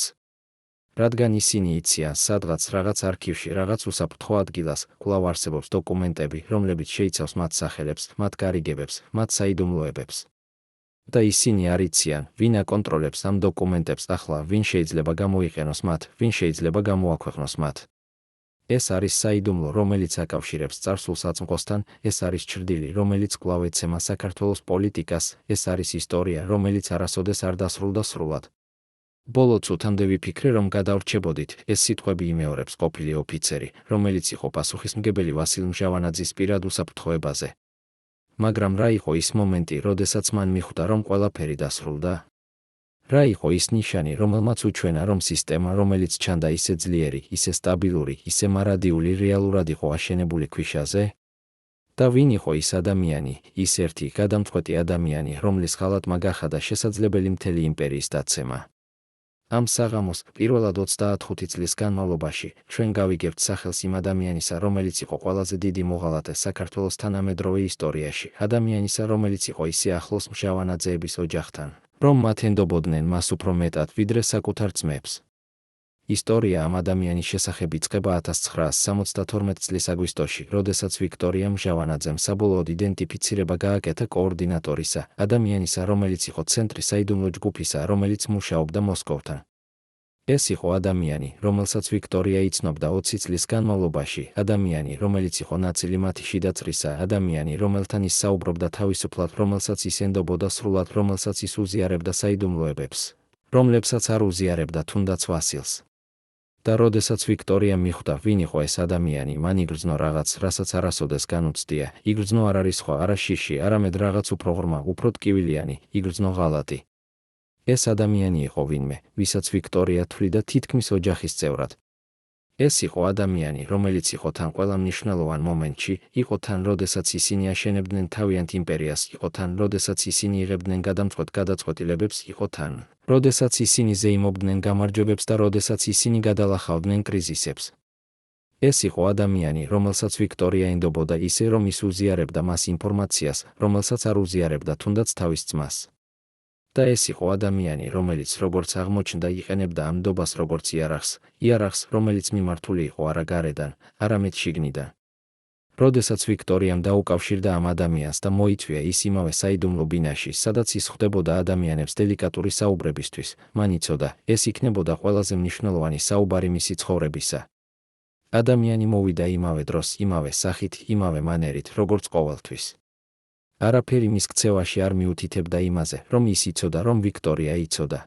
რადგან ისინი იციან, სადღაც რაღაც არქივში, რაღაც უსაფრთხო ადგილას, კვლავ არსებობს დოკუმენტები, რომლებიც შეიცავს მათ სახელებს, მათ გარიგებებს, მათ საიდუმლოებებს. და ისინი არ იციან, ვინ აკონტროლებს ამ დოკუმენტებს ახლა, ვინ შეიძლება გამოიყენოს მათ, ვინ შეიძლება გამოაქვეყნოს მათ. ეს არის საიდუმლო, რომელიც აკავშირებს წარსულ საწმყოსთან, ეს არის ჩრდილი, რომელიც კვლავ ეცემა საქართველოს პოლიტიკას, ეს არის ისტორია, რომელიც არასოდეს არ დასრულდა სრულად. ბოლო წუთამდე ვიფიქრე, რომ გადავრჩებოდით, ეს სიტყვები იმეორებს ყოფილი ოფიცერი, რომელიც იყო პასუხისმგებელი ვასილ მჟავანაძის პირად უსაფრთხოებაზე. მაგრამ რა იყო ის მომენტი, როდესაც მან მიხვდა, რომ ყველაფერი დასრულდა? რა იყო ის ნიშანი, რომელმაც უჩვენა, რომ სისტემა, რომელიც ჩანდა ისე ძლიერი, ისე სტაბილური, ისე მარადიული, რეალურად იყო აშენებული ქვიშაზე? და ვინ იყო ის ადამიანი, ის ერთი გადამწყვეტი ადამიანი, რომლის ხალატმა გახადა შესაძლებელი მთელი იმპერიის დაცემა? ამ საღამოს, პირველად 35 წლის განმავლობაში, ჩვენ გავიგებთ სახელს იმ ადამიანისა, რომელიც იყო ყველაზე დიდი მოღალატე საქართველოს თანამედროვე ისტორიაში, ადამიანისა, რომელიც იყო ისე ახლოს მჟავანაძეების ოჯახთან, რომ მათ ენდობოდნენ მას უფრო მეტად, ვიდრე საკუთარ ძმებს. ისტორია ამ ადამიანის შესახებ იწყება 1972 წლის აგვისტოში, როდესაც ვიქტორია მჟავანაძემ საბოლოოდ იდენტიფიცირება გააკეთა კოორდინატორისა, ადამიანისა, რომელიც იყო ცენტრის საიდუმლო ჯგუფისა, რომელიც მუშაობდა მოსკოვთან. ეს იყო ადამიანი, რომელსაც ვიქტორია იცნობდა 20 წლის განმავლობაში, ადამიანი, რომელიც იყო ნაწილი მათი შიდა წრისა, ადამიანი, რომელთან ის საუბრობდა თავისუფლად, რომელსაც ის ენდობოდა სრულად, რომელსაც ის უზიარებდა საიდუმლოებებს, რომლებსაც არ უზიარებდა თუნდაც ვასილს. და როდესაც ვიქტორია მიხვდა, ვინ იყო ეს ადამიანი, მან იგრძნო რაღაც, რასაც არასოდეს განუცდია, იგრძნო არ არის სხვა, არა შიში, არამედ რაღაც უფრო ღრმა, უფრო ტკივილიანი, იგრძნო ღალატი. ეს ადამიანი იყო ვინმე, ვისაც ვიქტორია თვლიდა თითქმის ოჯახის წევრად. ეს იყო ადამიანი, რომელიც იყო თან ყველა მნიშვნელოვან მომენტში, იყო თან, როდესაც ისინი აშენებდნენ თავიანთ იმპერიას, იყო თან, როდესაც ისინი იღებდნენ გადამწყვეტ გადაწყვეტილებებს, იყო თან, როდესაც ისინი ზეიმობდნენ გამარჯვებებს და როდესაც ისინი გადალახავდნენ კრიზისებს. ეს იყო ადამიანი, რომელსაც ვიქტორია ენდობოდა ისე, რომ ის უზიარებდა მას ინფორმაციას, რომელსაც არ უზიარებდა თუნდაც თავის ძმას. და ეს იყო ადამიანი, რომელიც როგორც აღმოჩნდა იყენებდა ამ ნდობას როგორც იარაღს, რომელიც მიმართული იყო არა გარედან, არამედ შიგნიდან. როდესაც ვიქტორიამ დაუკავშირდა ამ ადამიანს და მოიწვია ის იმავე საიდუმლო ბინაში, სადაც ის ხვდებოდა ადამიანებს დელიკატური საუბრებისთვის, მან იცოდა, ეს იქნებოდა ყველაზე მნიშვნელოვანი საუბარი მისი ცხოვრებისა. ადამიანი მოვიდა იმავე დროს, იმავე სახით, იმავე მანერით, როგორც ყოველთვის. არაფერი მის ქცევაში არ მიუთითებდა იმაზე, რომ ის იცოდა, რომ ვიქტორია იცოდა.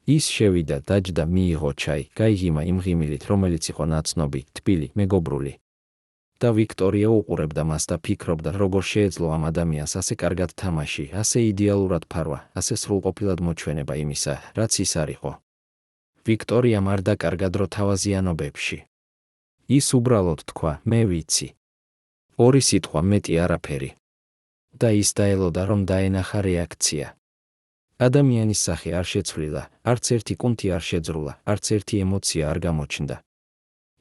ის შევიდა, დაჯდა, მიიღო ჩაი, გაიღიმა იმ ღიმილით, რომელიც იყო ნაცნობი, თბილი, მეგობრული. და ვიქტორია უყურებდა მას და ფიქრობდა, როგორ შეეძლო ამ ადამიანს ასე კარგად თამაში, ასე იდეალურად ფარვა, ასე სრულყოფილად მოჩვენება იმისა, რაც ის არ იყო. ვიქტორიამ არ დაკარგა დრო თავაზიანობებში. ის უბრალოდ თქვა, მე ვიცი. ორი სიტყვა, მეტი არაფერი. და ის დაელოდა, რომ დაენახა რეაქცია. ადამიანის სახე არ შეცვლილა, არც ერთი კუნთი არ შეძრულა, არც ერთი ემოცია არ გამოჩნდა.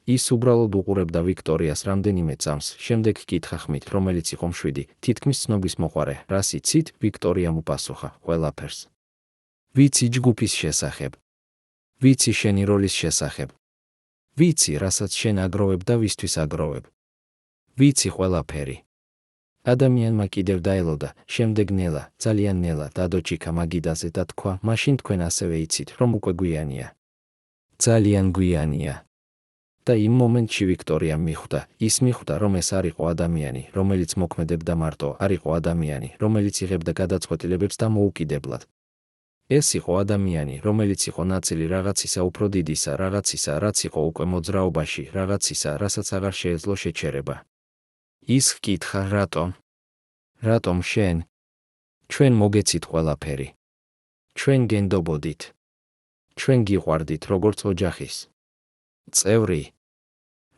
ის უბრალოდ უყურებდა ვიქტორიას რამდენიმე წამს, შემდეგ კითხა ხმით, რომელიც იყო მშვიდი, თითქმის ცნობის მოყარე, რას იცით? ვიქტორიამ უპასუხა, ყველაფერს. ვიცი ჯგუფის შესახებ. ვიცი შენი როლის შესახებ. ვიცი, რასაც შენ აგროვებ და ვისთვის აგროვებ. ვიცი ყველაფერი. ადამიანმა კიდევ დაელოდა, შემდეგ ნელა, ძალიან ნელა, დადოჩიქა მაგიდაზე და თქვა, მაშინ თქვენ ასევე იცით, რომ უკვე გვიანია. ძალიან გვიანია. და იმ მომენტში ვიქტორიამ მიხვდა, ის მიხვდა, რომ ეს არ იყო ადამიანი, რომელიც მოქმედებდა მარტო, არ იყო ადამიანი, რომელიც იღებდა გადაწყვეტილებებს და მოუკიდებლად. ეს იყო ადამიანი, რომელიც იყო ნაწილი რაღაცისა უფრო დიდისა, რაღაცისა, რაც იყო უკვე მოძრაობაში, რაღაცისა, რასაც აღარ შეეძლო შეჩერება. ის ჰკითხა, რატომ? რატომ შენ? ჩვენ მოგეცით ყველაფერი. ჩვენ გენდობოდით. ჩვენ გიყვარდით როგორც ოჯახის წევრი.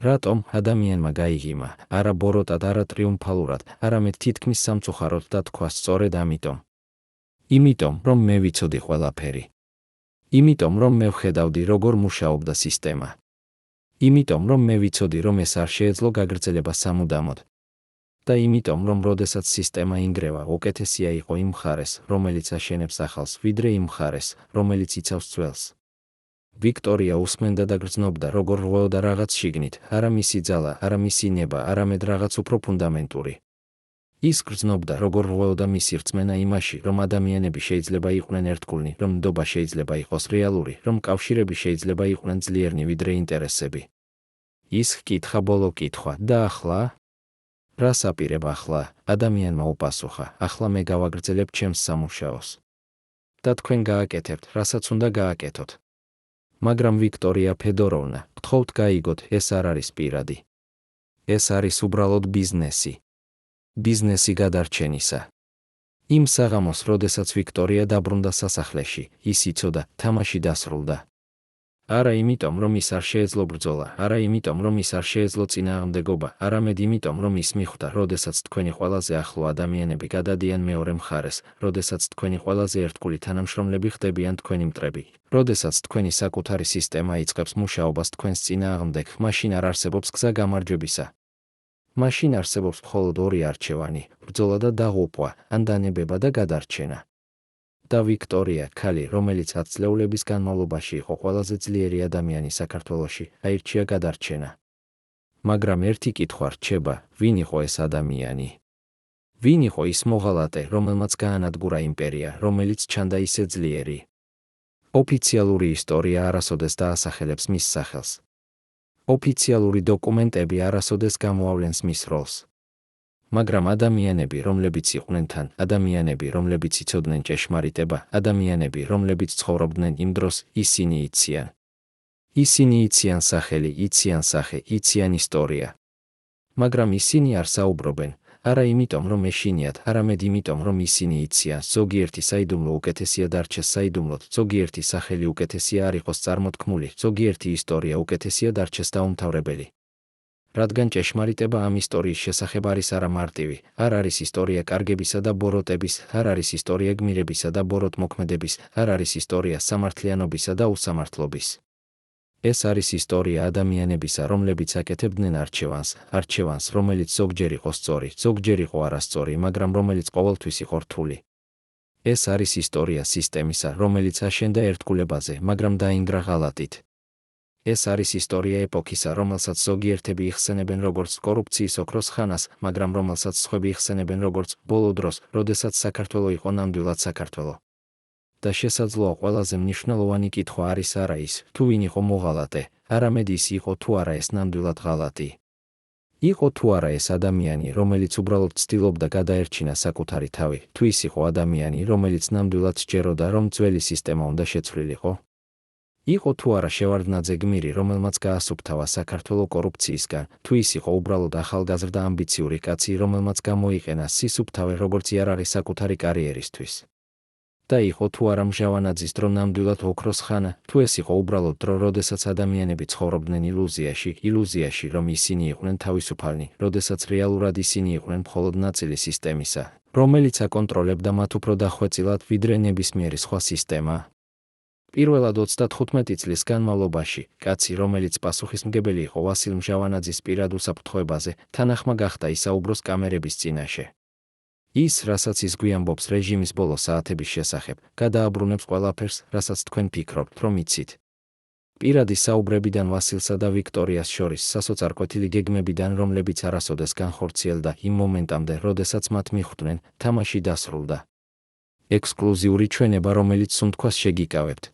რატომ? ადამიანმა გაიღიმა, არა ბოროტად, არა ტრიუმფალურად, არამედ თითქმის სამწუხაროდ და თქვა, სწორედ ამიტომ. იმიტომ, რომ მე ვიცოდი ყველაფერი. იმიტომ, რომ მე ვხედავდი, როგორ მუშაობდა სისტემა. იმიტომ, რომ მე ვიცოდი, რომ ეს არ შეეძლო გაგრძელება სამუდამოდ. და იმიტომ, რომ როდესაც სისტემა ინგრევა, უკეთესია იყო იმ მხარეს, რომელიც აშენებს ახალს, ვიდრე იმ მხარეს, რომელიც იცავს ძველს. ვიქტორია უსმენდა და გრძნობდა, როგორ რღვეოდა რაღაც შიგნით, არა მისი ძალა, არა მისი ნება, არამედ რაღაც უფრო ფუნდამენტური. ის გრძნობდა, როგორ რღვეოდა მისი რწმენა იმაში, რომ ადამიანები შეიძლება იყვნენ ერთგულნი, რომ ნდობა შეიძლება იყოს რეალური, რომ კავშირები შეიძლება იყვნენ ძლიერნი ვიდრე ინტერესები. ის ჰკითხა ბოლო კითხვა და ახლა? რას აპირებ ახლა? ადამიანმა უპასუხა, ახლა მე გავაგრძელებ ჩემს სამუშაოს. და თქვენ გააკეთებთ, რასაც უნდა გააკეთოთ. მაგრამ ვიქტორია ფედოროვნა, გთხოვთ გაიგოთ, ეს არ არის პირადი. ეს არის უბრალოდ ბიზნესი. ბიზნესი გადარჩენისა. იმ საღამოს, როდესაც ვიქტორია დაბრუნდა სასახლეში, ის იცოდა, თამაში დასრულდა. არა იმიტომ, რომ ის არ შეეძლო ბრძოლა, არა იმიტომ, რომ ის არ შეეძლო წინააღმდეგობა, არამედ იმიტომ, რომ ის მიხვდა, როდესაც თქვენი ყველაზე ახლო ადამიანები გადადიან მეორე მხარეს, როდესაც თქვენი ყველაზე ერთგული თანამშრომლები ხდებიან თქვენი მტრები, როდესაც თქვენი საკუთარი სისტემა იწყებს მუშაობას თქვენს წინააღმდეგ, მაშინ არ არსებობს გზა გამარჯვებისა. მაშინ არსებობს მხოლოდ ორი არჩევანი, ბრძოლა და დაღუპვა, ან დანებება და გადარჩენა. და ვიქტორია, ქალი, რომელიც 10 წლეულების განმავლობაში იყო ყველაზე ძლიერი ადამიანი საქართველოში, აირჩია გადარჩენა. მაგრამ ერთი კითხვა რჩება, ვინ იყო ეს ადამიანი? ვინ იყო ის მოღალატე, რომელმაც გაანადგურა იმპერია, რომელიც ჩანდა ისე ძლიერი? ოფიციალური ისტორია არასოდეს დაასახელებს მის სახელს. ოფიციალური დოკუმენტები არასოდეს გამოავლენს მის როლს. მაგრამ ადამიანები, რომლებიც იყვნენ თან, ადამიანები, რომლებიც იცოდნენ ჭეშმარიტება, ადამიანები, რომლებიც ცხოვრობდნენ იმ დროს, ისინი იციან. ისინი იციან სახელი, იციან სახე, იციან ისტორია. მაგრამ ისინი არ საუბრობენ, არა იმიტომ, რომ ეშინიათ, არამედ იმიტომ, რომ ისინი იციან, ზოგიერთი საიდუმლო უკეთესია დარჩეს საიდუმლოდ, ზოგიერთი სახელი უკეთესია არ იყოს წარმოთქმული, ზოგიერთი ისტორია უკეთესია დარჩეს დაუმთავრებელი. რადგან ჭეშმარიტება ამ ისტორიის შესახებ არის არა მარტივი, არ არის ისტორია კარგებისა და ბოროტების, არ არის ისტორია გმირებისა და ბოროტმოქმედების, არ არის ისტორია სამართლიანობისა და უსამართლობის. ეს არის ისტორია ადამიანებისა, რომლებიც აკეთებდნენ არჩევანს, რომელიც ზოგჯერ იყო სწორი, ზოგჯერ იყო არასწორი, მაგრამ რომელიც ყოველთვის იყო რთული. ეს არის ისტორია სისტემისა, რომელიც აშენდა ერთგულებაზე, მაგრამ დაინგრა ღალატით. ეს არის ისტორია ეპოქისა, რომელსაც ზოგიერთები იხსენებენ როგორც კორუფციის ოქროს ხანას, მაგრამ რომელსაც სხვები იხსენებენ როგორც ბოლო დროს, როდესაც საქართველო იყო ნამდვილად საქართველო. და შესაძლოა ყველაზე მნიშვნელოვანი კითხვა არის არა ის, თუ ვინ იყო მოღალატე, არამედ ის იყო თუ არა ეს ნამდვილად ღალატი. იყო თუ არა ეს ადამიანი, რომელიც უბრალოდ ცდილობდა გადაერჩინა საკუთარი თავი, თუ ის იყო ადამიანი, რომელიც ნამდვილად სჯეროდა, რომ ძველი სისტემა უნდა შეცვლილიყო. იყო თუ არა შევარდნაძე გმირი, რომელმაც გაასუფთავა საქართველო კორუფციისგან, თუ ის იყო უბრალოდ ახალგაზრდა ამბიციური კაცი, რომელმაც გამოიყენა სისუფთავე როგორც იარაღი საკუთარი კარიერისთვის. და იყო თუ არა მჟავანაძის დრო ნამდვილად ოქროს ხანა, თუ ეს იყო უბრალოდ დრო, როდესაც ადამიანები ცხოვრობდნენ ილუზიაში, რომ ისინი იყვნენ თავისუფალნი, როდესაც რეალურად ისინი იყვნენ მხოლოდ ნაწილი სისტემისა, რომელიც აკონტროლებდა მათ უფრო დახვეწილად, ვიდრე ნებისმიერი სხვა სისტემა. პირველად 35 წლის განმავლობაში, კაცი, რომელიც პასუხისმგებელი იყო ვასილ მჟავანაძის პირად უსაფრთხოებაზე, თანახმა გახდა ისაუბროს კამერების წინაშე. ის, რასაც ის გვიამბობს რეჟიმის ბოლო საათების შესახებ, გადააბრუნებს ყველაფერს, რასაც თქვენ ფიქრობთ, რომ იცით. პირადი საუბრებიდან ვასილსა და ვიქტორიას შორის სასოწარკვეთილი გეგმებიდან, რომლებიც არასოდეს განხორციელდა იმ მომენტამდე, როდესაც მათ მიხვდნენ, თამაში დასრულდა. ექსკლუზიური ჩვენება, რომელიც სუნთქვას შეგიკავებთ.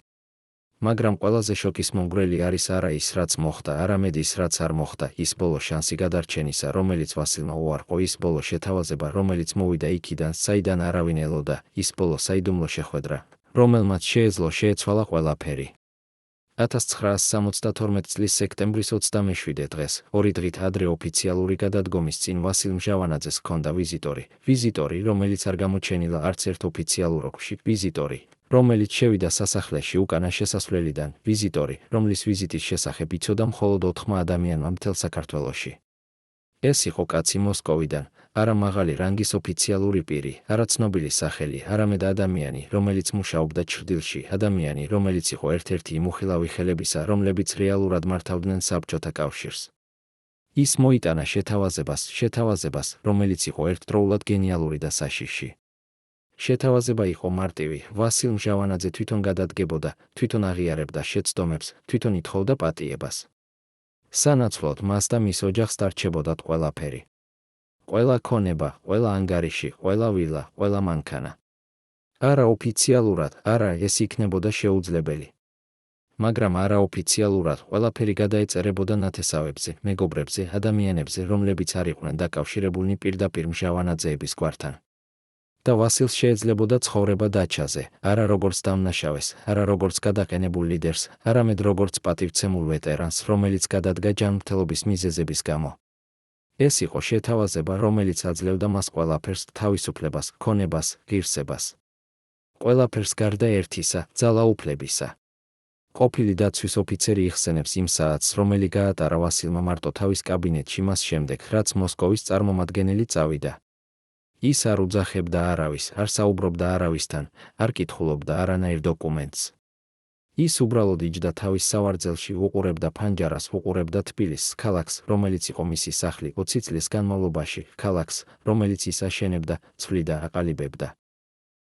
მაგრამ ყველაზე შოკის მომგვრელი არის არა ის, რაც მოხდა, არამედ ის, რაც არ მოხდა, ის ბოლო შანსი გადარჩენისა, რომელიც ვასილმა უარყო, ის ბოლო შეთავაზება, რომელიც მოვიდა იქიდან, საიდან არავინ ელოდა, ის ბოლო საიდუმლო შეხვედრა, რომელმაც შეეძლო შეეცვალა ყველაფერი. 1972 წლის სექტემბრის 27 დღეს, 2 დღით ადრე ოფიციალური გადადგომის წინ ვასილ მჟავანაძეს ჰქონდა ვიზიტორი, რომელიც არ გამოჩენილა არც ერთ ოფიციალურ ოკში, ვიზიტორი, რომელიც შევიდა სასახლეში უკანა შესასვლელიდან, ვიზიტორი, რომლის ვიზიტის შესახებ იცოდა მხოლოდ 4 ადამიანმა მთელ საქართველოში. ეს იყო კაცი მოსკოვიდან, არა მაღალი რანგის ოფიციალური პირი, არა ცნობილი სახელი, არამედ ადამიანი, რომელიც მუშაობდა ჩრდილში, ადამიანი, რომელიც იყო ერთ-ერთი იმუხილავი ხელებისა, რომლებიც რეალურად მართავდნენ საბჭოთა კავშირს. ის მოიტანა შეთავაზებას, რომელიც იყო ერთდროულად გენიალური და საშიში. შეთავაზება იყო მარტივი. ვასილ მჟავანაძე თვითონ გადადგებოდა, თვითონ აღიარებდა შეცდომებს, თვითონ ითხოვდა პატიებას. სანაცვლოდ მას და მის ოჯახს დარჩებოდათ ყველაფერი. ყველა ქონება, ყველა ანგარიში, ყველა ვილა, ყველა მანქანა. არაოფიციალურად, არა, ეს იქნებოდა შეუძლებელი. მაგრამ არაოფიციალურად ყველაფერი გადაეწერებოდა ნათესავებზე, მეგობრებზე, ადამიანებზე, რომლებიც არ იყვნენ დაკავშირებულნი პირდაპირ მჟავანაძეების გვართან. და ვასილს შეეძლებოდა ცხოვრება დაჩაზე, არა როგორც დამნაშავეს, არა როგორც გადაყენებულ ლიდერს, არამედ როგორც პატივცემულ ვეტერანს, რომელიც გადადგა ჯანმრთელობის მიზეზების გამო. ეს იყო შეთავაზება, რომელიც აძლევდა მას ყველაფერს, თავისუფლებას, ქონებას, ღირსებას. ყველაფერს გარდა ერთისა, ძალაუფლებისა. ყოფილი დაცვის ოფიცერი იხსენებს იმ საათს, რომელი გაატარა ვასილმა მარტო თავის კაბინეტში მას შემდეგ, რაც მოსკოვის წარმომადგენელი წავიდა. ის არ უძახებდა არავის, არ საუბრობდა არავისთან, არ კითხულობდა არანაირ დოკუმენტს. ის უბრალოდ იჯდა თავის სავარძელში, უყურებდა ფანჯარას, უყურებდა თბილისს, ქალაქს, რომელიც იყო მისი სახლი 20 წლის განმავლობაში, ქალაქს, რომელიც ის აშენებდა, ცვლიდა, აყალიბებდა.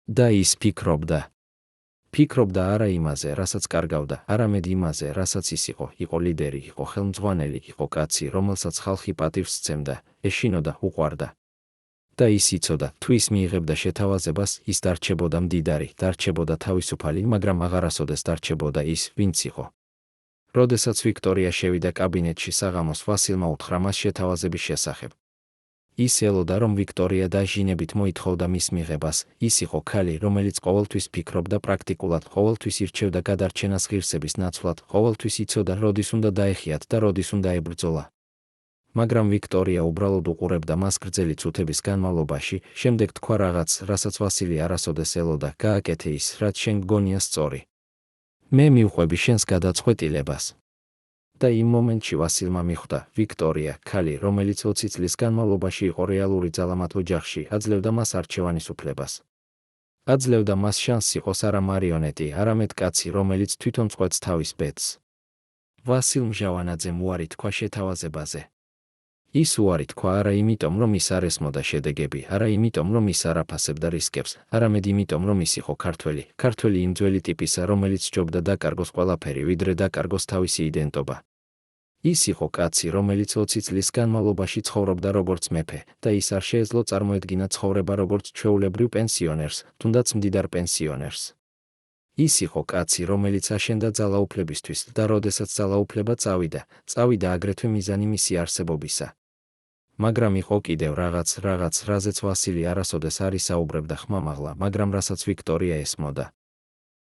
და ის ფიქრობდა. ფიქრობდა არა იმაზე, რასაც კარგავდა, არამედ იმაზე, რასაც ის იყო ლიდერი, იყო ხელმძღვანელი, იყო კაცი, რომელსაც ხალხი პატივს სცემდა, ეშინოდა, უყვარდა. და ის იცოდა, თუ ის მიიღებდა შეთავაზებას, ის დარჩებოდა მდიდარი, დარჩებოდა თავისუფალი, მაგრამ აღარასოდეს დარჩებოდა ის, ვინც იყო. როდესაც ვიქტორია შევიდა კაბინეტში საღამოს, ვასილმა უთხრა მას შეთავაზების შესახებ. ის ელოდა, რომ ვიქტორია დაჟინებით მოითხოვდა მის მიღებას. ის იყო ქალი, რომელიც ყოველთვის ფიქრობდა პრაქტიკულად, ყოველთვის ირჩევდა გადარჩენას ღირსების ნაცვლად, ყოველთვის იცოდა, როდის უნდა დაეხიათ და როდის უნდა ებრძოლა. მაგრამ ვიქტორია უბრალოდ უყურებდა მას გრძელი წუთების განმავლობაში, შემდეგ თქვა რაღაც, რასაც ვასილი არასოდეს ელოდა, გააკეთე ის, რაც შენ გგონია სწორი. მე მივყვები შენს გადაწყვეტილებას. და იმ მომენტში ვასილმა მიხვდა, ვიქტორია, ქალი, რომელიც 20 წლის განმავლობაში იყო რეალური ძალამათ ოჯახში, აძლევდა მას არჩევანის უფლებას. აძლევდა მას შანსს იყოს არა მარიონეტი, არამედ კაცი, რომელიც თვითონ წყვეტს თავის ბედს. ვასილ მჟავანაძემ უარი თქვა შეთავაზებაზე. ის უარი თქვა არა იმიტომ, რომ ის არ ესმოდა შედეგები, არა იმიტომ, რომ ის არ აფასებდა რისკებს, არამედ იმიტომ, რომ ის იყო ქართველი იმ ძველი ტიპისა, რომელიც სჯობდა დაკარგოს ყველაფერი, ვიდრე დაკარგოს თავისი იდენტობა. ის იყო კაცი, რომელიც 20 წლის განმავლობაში ცხოვრობდა როგორც მეფე, და ის არ შეეძლო წარმოედგინა ცხოვრება როგორც ჩვეულებრივ პენსიონერს, თუნდაც მდიდარ პენსიონერს. ის იყო კაცი, რომელიც აშენდა ძალაუფლებისთვის და როდესაც ძალაუფლება წავიდა აგრეთვე მიზანი მისი არსებობისა. მაგრამ იყო კიდევ რაღაც, რაზეც ვასილი არასოდეს არ ისაუბრებდა ხმამაღლა, მაგრამ რასაც ვიქტორია ესმოდა.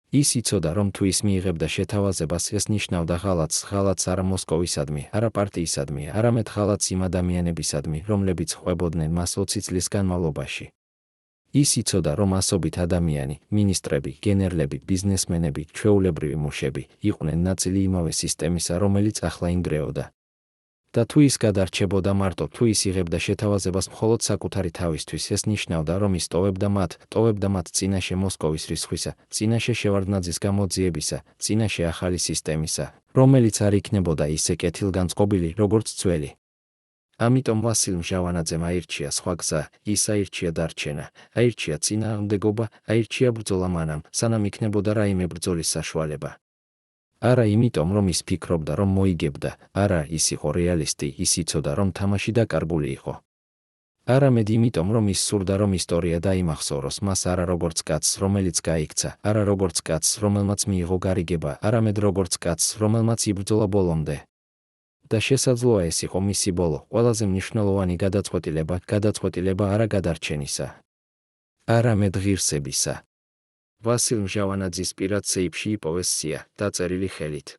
ის იცოდა, რომ თუ ის მიიღებდა შეთავაზებას, ეს ნიშნავდა ღალატს არა მოსკოვისადმი, არა პარტიისადმი, არამედ ღალატს იმ ადამიანებისადმი, რომლებიც ხვებოდნენ მას 20 წლის განმავლობაში. ის იცოდა, რომ ასობით ადამიანი, მინისტრები, გენერლები, ბიზნესმენები, ჩვეულებრივი მუშები, იყვნენ ნაწილი იმავე სისტემისა, რომელიც ახლა ინგრეოდა. და თუ ის გადარჩებოდა მარტო, თუ ის იღებდა შეთავაზებას მხოლოდ საკუთარი თავისთვის, ეს ნიშნავდა, რომ ის ტოვებდა მათ წინაშე მოსკოვის რისხვისა, წინაშე შევარდნაძის გამოძიებისა, წინაშე ახალი სისტემისა, რომელიც არ იქნებოდა ისე კეთილგანწყობილი, როგორც ძველი. ამიტომ ვასილ მჟავანაძემ აირჩია სხვა გზა, ის აირჩია დარჩენა, აირჩია წინააღმდეგობა, აირჩია ბრძოლა მანამ, სანამ იქნებოდა რაიმე ბრძოლის საშუალება. არა იმიტომ, რომ ის ფიქრობდა, რომ მოიგებდა, არა, ის იყო რეალისტი, ის იცოდა, რომ თამაში დაკარგული იყო. არამედ იმიტომ, რომ ის სურდა, რომ ისტორია დაიმახსოვროს მას არა როგორც კაცს, რომელიც გაიქცა, არა როგორც კაცს, რომელმაც მიიღო გარიგება, არამედ როგორც კაცს, რომელმაც იბრძოლა ბოლომდე. და შესაძლოა ეს იყო მისი ბოლო, ყველაზე მნიშვნელოვანი გადაწყვეტილება არა გადარჩენისა, არამედ ღირსებისა. ვასილ მჟავანაძის პირად სეიფში იპოვეს სია, დაწერილი ხელით.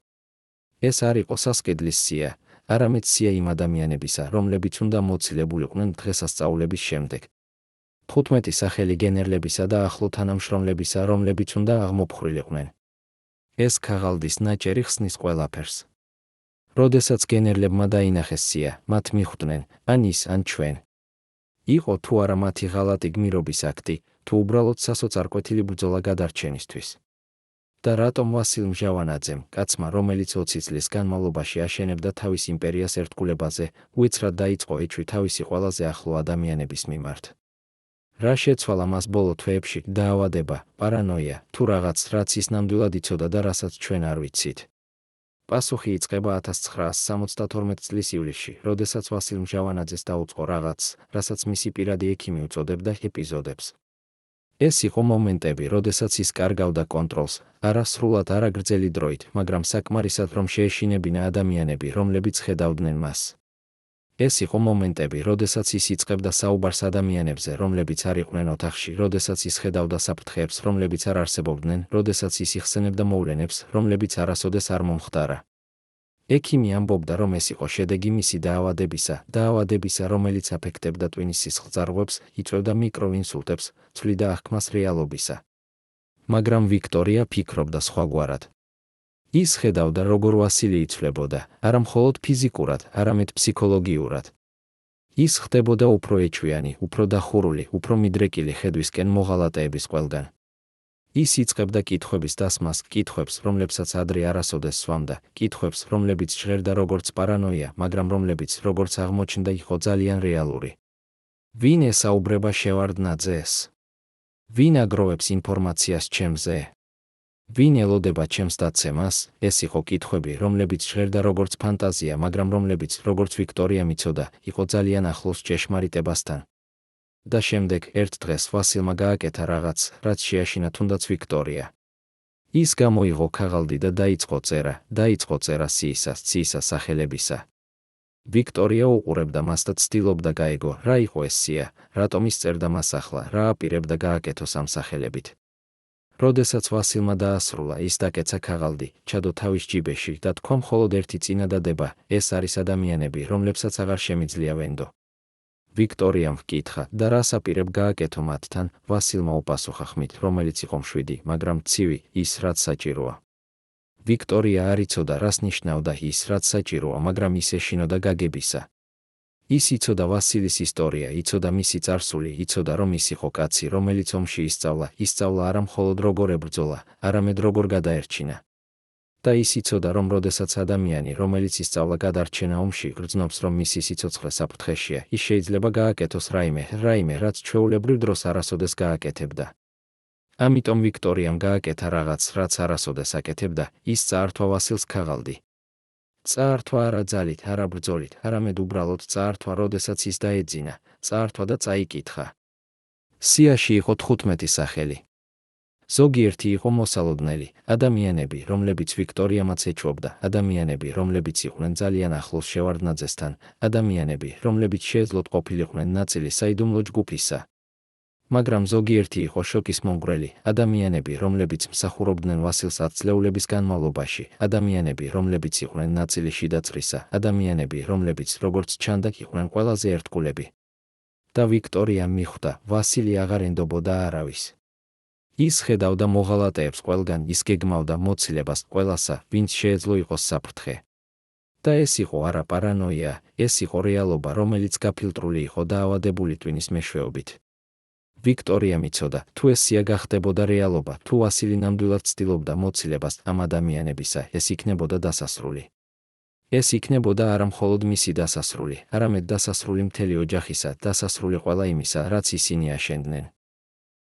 ეს არ იყო სასყიდლის სია, არამედ სია იმ ადამიანებისა, რომლებიც უნდა მოცილებულიყვნენ დღესასწაულების შემდეგ. 15 სახელი გენერლებისა და ახლო თანამშრომლებისა, რომლებიც უნდა აღმოფხრილიყვნენ. ეს ქაღალდის ნაჭერი ხსნის ყველაფერს. როდესაც გენერლებმა დაინახეს სია, მათ მიხვდნენ, ან ის, ან ჩვენ. იყო თუ არა მათი ღალატი გმირობის აქტი, თუ უბრალოდ სასოწარკვეთილი ბრძოლა გადარჩენისთვის. და რატომ ვასილ მჟავანაძემ, კაცმა, რომელიც 20 წლის განმავლობაში აშენებდა თავის იმპერიას ერთგულებაზე, უეცრად დაიწყო ეჭვი თავისი ყველაზე ახლო ადამიანების მიმართ. რა შეცვალა მას ბოლო თვეებში? დაავადება, პარანოია, თუ რაღაც, რაც ის ნამდვილად იცოდა და რასაც ჩვენ არ ვიცით. პასუხი იწყება 1972 წლის ივლისში, როდესაც ვასილ მჟავანაძეს დაუწყო რაღაც, რასაც მისი პირადი ექიმი უწოდებდა ეპიზოდებს. ეს იყო მომენტები, როდესაც ის კარგავდა კონტროლს, არა სრულად, არა გრძელი დროით, მაგრამ საკმარისად, რომ შეეშინებინა ადამიანები, რომლებიც ხედავდნენ მას. ეს იყო მომენტები, როდესაც ის იწყებდა საუბარს ადამიანებზე, რომლებიც არ იყვნენ ოთახში, როდესაც ის ხედავდა საფრთხეებს, რომლებიც არ არსებობდნენ, როდესაც ის იხსენებდა მოვლენებს, რომლებიც არასოდეს არ მომხდარა. ექიმი ამბობდა, რომ ეს იყო შედეგი მისი დაავადებისა, რომელიც აფექტებდა ტვინის სისხლძარღვებს, იწვევდა მიკროინსულტებს, ცვლიდა აღქმას რეალობისა. მაგრამ ვიქტორია ფიქრობდა სხვაგვარად. ის ხედავდა, როგორ ვასილი იცვლებოდა, არა მხოლოდ ფიზიკურად, არამედ ფსიქოლოგიურად. ის ხდებოდა უფრო ეჩვიანი, უფრო დახურული, უფრო მიდრეკილი ხედვისკენ მოღალატეების ყველგან. ის იწყებდა კითხვების დასმას, კითხვებს, რომლებსაც ადრე არასოდეს სვამდა, კითხვებს, რომლებიც ჟღერდა როგორც პარანოია, მაგრამ რომლებიც, როგორც აღმოჩნდა, იყო ძალიან რეალური. ვინ ესაუბრება შევარდნაძეს? ვინ აგროვებს ინფორმაციას ჩემზე? ვინ ელოდება ჩემს დაცემას? ეს იყო კითხვები, რომლებიც ჟღერდა როგორც ფანტაზია, მაგრამ რომლებიც, როგორც ვიქტორია მიცოდა, იყო ძალიან ახლოს ჭეშმარიტებასთან. და შემდეგ ერთ დღეს ვასილმა გააკეთა რაღაც, რაც შეაშინა თუნდაც ვიქტორია. ის გამოიღო ქაღალდი და დაიწყო წერა სიისა სახელებისა. ვიქტორია უყურებდა მას და ცდილობდა გაეგო, რა იყო ეს სია, რატომ ის წერდა მას ახლა, რა აპირებდა გააკეთოს ამ სახელებით. როდესაც ვასილმა დაასრულა, ის დაკეცა ქაღალდი, ჩადო თავის ჯიბეში და თქვა მხოლოდ ერთი წინადადება, ეს არის ადამიანები, რომლებსაც აღარ შემიძლია ვენდო. ვიქტორიამ ჰკითხა, და რას აპირებ გააკეთო მათთან? ვასილმა უპასუხა ხმით, რომელიც იყო მშვიდი, მაგრამ ცივი, ის რაც საჭიროა. ვიქტორია არ იცოდა, რას ნიშნავდა ის, რაც საჭიროა, მაგრამ ის ეშინოდა გაგებისა. ის იცოდა ვასილის ისტორია, იცოდა მისი წარსული, იცოდა, რომ ის იყო კაცი, რომელიც ომში ისწავლა არა მხოლოდ როგორ ებრძოლა, არამედ როგორ გადაერჩინა. და ის იცოდა, რომ როდესაც ადამიანი, რომელიც ისწავლა გადარჩენა ომში, გრძნობს, რომ მისი სიცოცხლე საფრთხეშია, ის შეიძლება გააკეთოს რაიმე, რაც ჩვეულებრივ დროს არასოდეს გააკეთებდა. ამიტომ ვიქტორიამ გააკეთა რაღაც, რაც არასოდეს აკეთებდა, ის წაართვა ვასილს ქაღალდი. წაართვა არა ძალით, არა ბრძოლით, არამედ უბრალოდ წაართვა, როდესაც ის დაეძინა, წაართვა და წაიკითხა. სიაში იყო 15 სახელი. ზოგიერთი იყო მოსალოდნელი, ადამიანები, რომლებიც ვიქტორიამაც ეჩვობდა, ადამიანები, რომლებიც იყვნენ ძალიან ახლოს შევარდნაძესთან, ადამიანები, რომლებიც შეეძლოთ ყოფილიყვნენ ნაწილი საიდუმლო ჯგუფისა. მაგრამ ზოგიერთი იყო შოკის მომგვრელი, ადამიანები, რომლებიც მსახურობდნენ ვასილს 10 წლეულების განმავლობაში, ადამიანები, რომლებიც იყვნენ ნაწილი შიდაწრისა, ადამიანები, რომლებიც, როგორც ჩანდა, იყვნენ ყველაზე ერთგულები. და ვიქტორიამ მიხვდა, ვასილი აღარ ენდობოდა არავის. ის ხედავდა მოღალატეებს ყველგან, ის გეგმავდა მოცილებას ყველასა, ვინც შეეძლო იყოს საფრთხე. და ეს იყო არა პარანოია, ეს იყო რეალობა, რომელიც გაფილტრული იყო დაავადებული ტვინის მეშვეობით. ვიქტორიამ იცოდა, თუ ეს სია გახდებოდა რეალობა, თუ ვასილი ნამდვილად ცდილობდა მოცილებას ამ ადამიანებისა, ეს იქნებოდა დასასრული. ეს იქნებოდა არა მხოლოდ მისი დასასრული, არამედ დასასრული მთელი ოჯახისა, დასასრული ყველა იმისა, რაც ისინი აშენდნენ.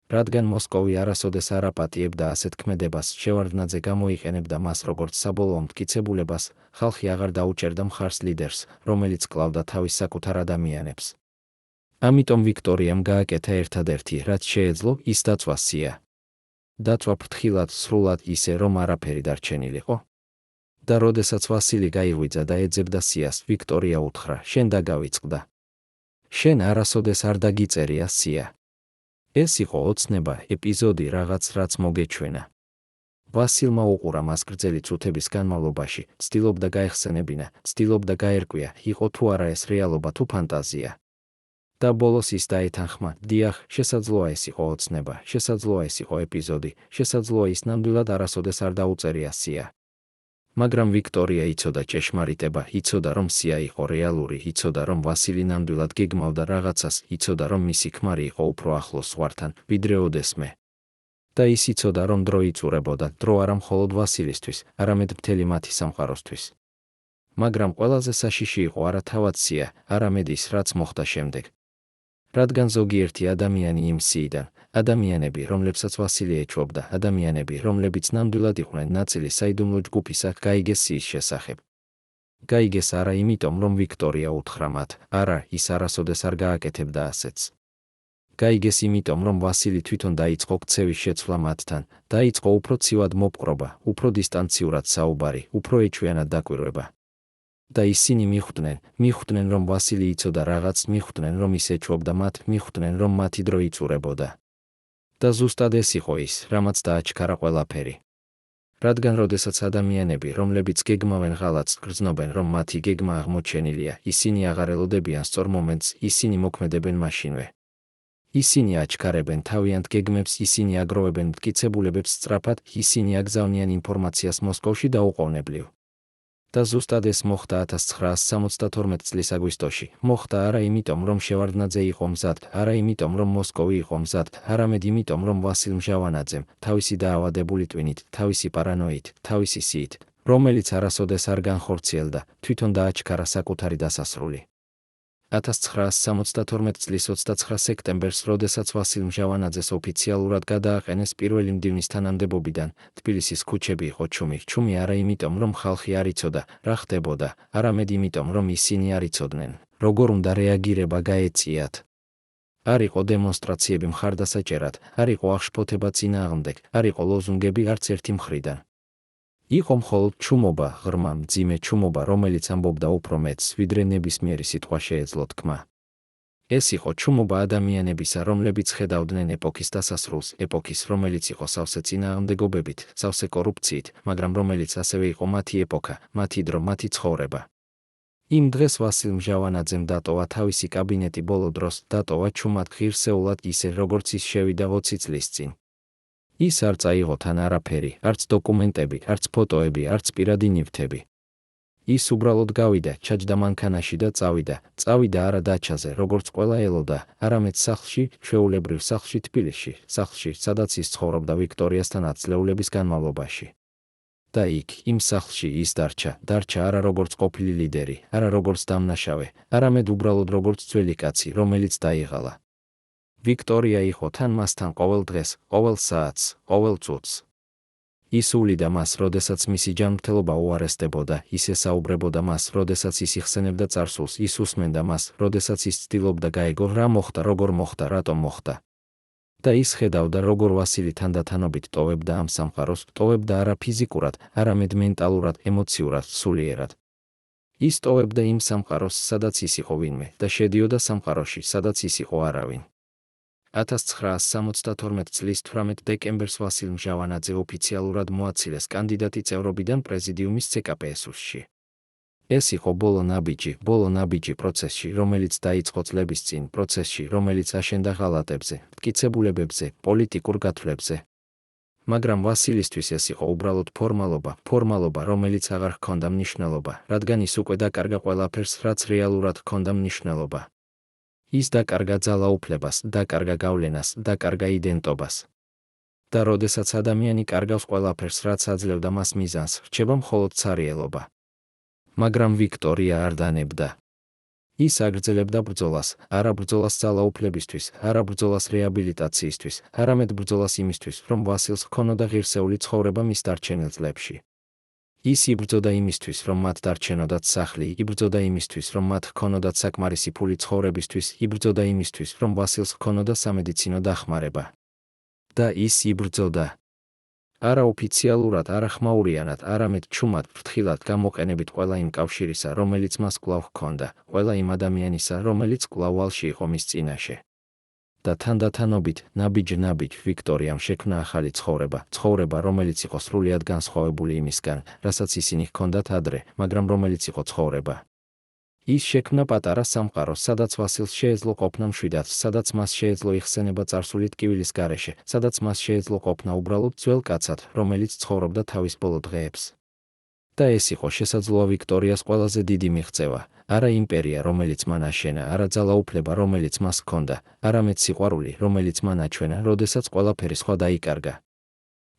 რადგან მოსკოვი არასოდეს არ აპატიებდა ასეთ ქმედებას, შევარდნაძე გამოიყენებდა მას როგორც საბოლოო მტკიცებულებას, ხალხი აღარ დაუჭერდა მხარს ლიდერს, რომელიც კლავდა თავის საკუთარ ადამიანებს. ამიტომ ვიქტორიამ გააკეთა ერთადერთი, რაც შეეძლო, ის დაწვა სია. დაწვა ფრთხილად, სრულად, ისე რომ არაფერი დარჩენილიყო. და როდესაც ვასილი გაიღვიძა და ეძებდა სიას, ვიქტორია უთხრა, შენ დაგავიწყდა. შენ არასოდეს არ დაგიწერია სია. ეს იყო ოცნება, ეპიზოდი, რაღაც, რაც მოგეჩვენა. ვასილმა უყურა მას გრძელი წუთების განმავლობაში, ცდილობდა გაეხსენებინა, ცდილობდა გაერკვია, იყო თუ არა ეს რეალობა თუ ფანტაზია. და ბოლოს ის დაეთანხმა, დიახ, შესაძლოა ეს იყო ოცნება, შესაძლოა ეს იყო ეპიზოდი, შესაძლოა ის ნამდვილად არასოდეს არ დაუწერია სია. მაგრამ ვიქტორია იცოდა ჭეშმარიტება, იცოდა, რომ სია იყო რეალური, იცოდა, რომ ვასილი ნამდვილად გეგმავდა რაღაცას, იცოდა, რომ მისი ქმარი იყო უფრო ახლოს ზღვართან, ვიდრე ოდესმე. და ის იცოდა, რომ დრო იწურებოდა, დრო არა მხოლოდ ვასილისთვის, არამედ მთელი მათი სამყაროსთვის. მაგრამ ყველაზე საშიში იყო არა თავად სია, არამედ ის, რაც მოხდა შემდეგ. რადგან ზოგიერთი ადამიანი იმ სიიდან, ადამიანები, რომლებსაც ვასილი ეჩვობდა, ადამიანები, რომლებიც ნამდვილად იყვნენ ნაწილი საიდუმლო ჯგუფისა, გაიგეს სიის შესახებ. გაიგეს არა იმიტომ, რომ ვიქტორია უთხრა მათ, არა, ის არასოდეს არ გააკეთებდა ასეც. გაიგეს იმიტომ, რომ ვასილი თვითონ დაიწყო ქცევის შეცვლა მათთან, დაიწყო უფრო ცივად მოპყრობა, უფრო დისტანციურად საუბარი, უფრო ეჩვიანად დაკვირვება. და ისინი მიხვდნენ, რომ ვასილი იცოდა რაღაც, მიხვდნენ, რომ ის ეჩვობდა მათ, მიხვდნენ, რომ მათი დრო იწურებოდა. და ზუსტად ეს იყო ის, რამაც დააჩქარა ყველაფერი. რადგან როდესაც ადამიანები, რომლებიც გეგმავენ ღალატს, გრძნობენ, რომ მათი გეგმა აღმოჩენილია, ისინი აღარ ელოდებიან სწორ მომენტს, ისინი მოქმედებენ მაშინვე. ისინი აჩქარებენ თავიანთ გეგმებს, ისინი აგროვებენ მტკიცებულებებს სწრაფად, ისინი აგზავნიან ინფორმაციას მოსკოვში დაუყოვნებლივ. და ზუსტად ეს მოხდა 1972 წლის აგვისტოში. მოხდა არა იმიტომ, რომ შევარდნაძე იყო მზად, არა იმიტომ, რომ მოსკოვი იყო მზად, არამედ იმიტომ, რომ ვასილ მჟავანაძემ, თავისი დაავადებული ტვინით, თავისი პარანოით, თავისი სიით, რომელიც არასოდეს არ განხორციელდა, თვითონ დააჩქარა საკუთარი დასასრული. 1972 წლის 29 სექტემბერს, როდესაც ვასილ მჟავანაძეს ოფიციალურად გადააყენეს პირველი მდივნის თანამდებობიდან, თბილისის ქუჩები იყო ჩუმი არა იმიტომ, რომ ხალხი არ იცოდა, რა ხდებოდა, არამედ იმიტომ, რომ ისინი არ იცოდნენ, როგორ უნდა რეაგირება გაეციათ. არ იყო დემონსტრაციები მხარდასაჭერად, არ იყო აღშფოთება წინააღმდეგ, არ იყო ლოზუნგები არც ერთი მხრიდან. იყო მხოლოდ ჩუმობა, ღრმა, მძიმე ჩუმობა, რომელიც ამბობდა უფრო მეტს, ვიდრე ნებისმიერი სიტყვა შეეძლო თქმა. ეს იყო ჩუმობა ადამიანებისა, რომლებიც ხედავდნენ ეპოქის დასასრულს, ეპოქის, რომელიც იყო სავსე წინააღმდეგობებით, სავსე კორუფციით, მაგრამ რომელიც ასევე იყო მათი ეპოქა, მათი დრო, მათი ცხოვრება. იმ დღეს ვასილ მჟავანაძემ დატოვა თავისი კაბინეტი ბოლო დროს, დატოვა ჩუმად ღირსეულად ისე, როგორც ის შევიდა 20 წლის წინ. ის არ წაიღო თან არაფერი, არც დოკუმენტები, არც ფოტოები, არც პირადი ნივთები. ის უბრალოდ გავიდა, ჩაჯდა მანქანაში და წავიდა არა დაჩაზე, როგორც ყველა ელოდა, არამედ სახლში, ჩვეულებრივ სახლში თბილისში, სახლში, სადაც ის ცხოვრობდა ვიქტორიასთან ათწლეულების განმავლობაში. და იქ, იმ სახლში ის დარჩა არა როგორც ყოფილი ლიდერი, არა როგორც დამნაშავე, არამედ უბრალოდ როგორც ძველი კაცი, რომელიც დაიღალა. ვიქტორია იყო თან მასთან ყოველ დღეს, ყოველ საათს, ყოველ წუთს. ის ულიდა მას, როდესაც მისი ჯანმრთელობა უარესდებოდა, ის ესაუბრებოდა მას, როდესაც ის იხსენებდა წარსულს, ის უსმენდა მას, როდესაც ის ცდილობდა გაეგო, რა მოხდა, როგორ მოხდა, რატომ მოხდა. და ის ხედავდა, როგორ ვასილი თანდათანობით ტოვებდა ამ სამყაროს, ტოვებდა არა ფიზიკურად, არამედ მენტალურად, ემოციურად, სულიერად. ის ტოვებდა იმ სამყაროს, სადაც ის იყო ვინმე, და შედიოდა სამყაროში, სადაც ის იყო არავინ. 1972 წლის 18 დეკემბერს ვასილ მჟავანაძე ოფიციალურად მოაცილეს კანდიდატი წევრობიდან პრეზიდიუმის CKP-ში. ეს იყო ბოლო ნაბიჯი პროცესში, რომელიც დაიწყო წლების წინ, პროცესში, რომელიც აშენდა ღალატებზე, მტკიცებულებებზე, პოლიტიკურ გათვლებზე. მაგრამ ვასილისთვის ეს იყო უბრალოდ ფორმალობა, რომელიც აღარ ჰქონდა მნიშვნელობა, რადგან ის უკვე დაკარგა ყველაფერს, რაც რეალურად ჰქონდა მნიშვნელობა. ის დაკარგა ძალაუფლებას, დაკარგა გავლენას, დაკარგა იდენტობას. და როდესაც ადამიანი კარგავს ყველაფერს, რაც აძლევდა მას მიზანს, რჩება მხოლოდ ცარიელობა. მაგრამ ვიქტორია არ დანებდა. ის აგრძელებდა ბრძოლას, არა ბრძოლას ძალაუფლებისთვის, არა ბრძოლას რეაბილიტაციისთვის, არამედ ბრძოლას იმისთვის, რომ ვასილს ჰქონოდა ღირსეული ცხოვრება მის დარჩენილ წლებში. ის იბრძოდა იმისთვის, რომ მათ დარჩენოდათ სახლი, იბრძოდა იმისთვის, რომ მათ ჰქონოდათ საკმარისი ფული ცხოვრებისთვის, იბრძოდა იმისთვის, რომ ვასილს ჰქონოდა სამედიცინო დახმარება. და ის იბრძოდა. არა ოფიციალურად, არა ხმაურიანად, არამედ ჩუმად, ფრთხილად გამოყენებით ყველა იმ კავშირისა, რომელიც მას კვლავ ჰქონდა, ყველა იმ ადამიანისა, რომელიც კვლავ ვალში იყო მის წინაშე. და თანდათანობით, ნაბიჯ ვიქტორიამ შექმნა ახალი ცხოვრება, რომელიც იყო სრულიად განსხვავებული იმისგან, რასაც ისინი ჰქონდათ ადრე, მაგრამ რომელიც იყო ცხოვრება. ის შექმნა პატარა სამყარო, სადაც ვასილს შეეძლო ყოფნა მშვიდად, სადაც მას შეეძლო იხსენება წარსული ტკივილის გარეშე, სადაც მას შეეძლო ყოფნა უბრალოდ ძველ კაცად, რომელიც ცხოვრობდა თავის ბოლო დღეებს. და ეს იყო შესაძლოა ვიქტორიას ყველაზე დიდი მიღწევა, არა იმპერია, რომელიც მან აშენა, არა ძალაუფლება, რომელიც მას ჰქონდა, არამედ სიყვარული, რომელიც მან აჩვენა, როდესაც ყველაფერი სხვა დაიკარგა.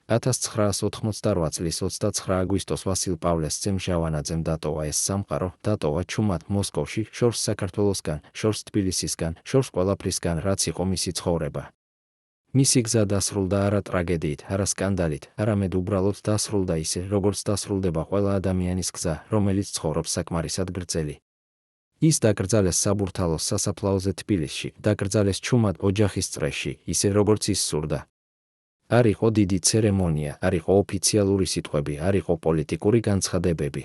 1988 წლის 29 აგვისტოს ვასილ პავლეს ძემ ჟავანაძემ დატოვა ეს სამყარო, დატოვა ჩუმად მოსკოვში, შორს საქართველოსგან, შორს თბილისისგან, შორს ყველაფრისგან, რაც იყო მისი ცხოვრება. მისი გზა დასრულდა არა ტრაგედიით, არა სკანდალით, არამედ უბრალოდ დასრულდა ისე, როგორც დასრულდება ყველა ადამიანის გზა, რომელიც ცხოვრობს საკმარისად გრძელი. ის დაკრძალეს საბურთალოს სასაფლაოზე თბილისში, დაკრძალეს ჩუმად ოჯახის წრეში, ისე როგორც ის სურდა. არ იყო დიდი ცერემონია, არ იყო ოფიციალური სიტყვები, არ იყო პოლიტიკური განცხადებები.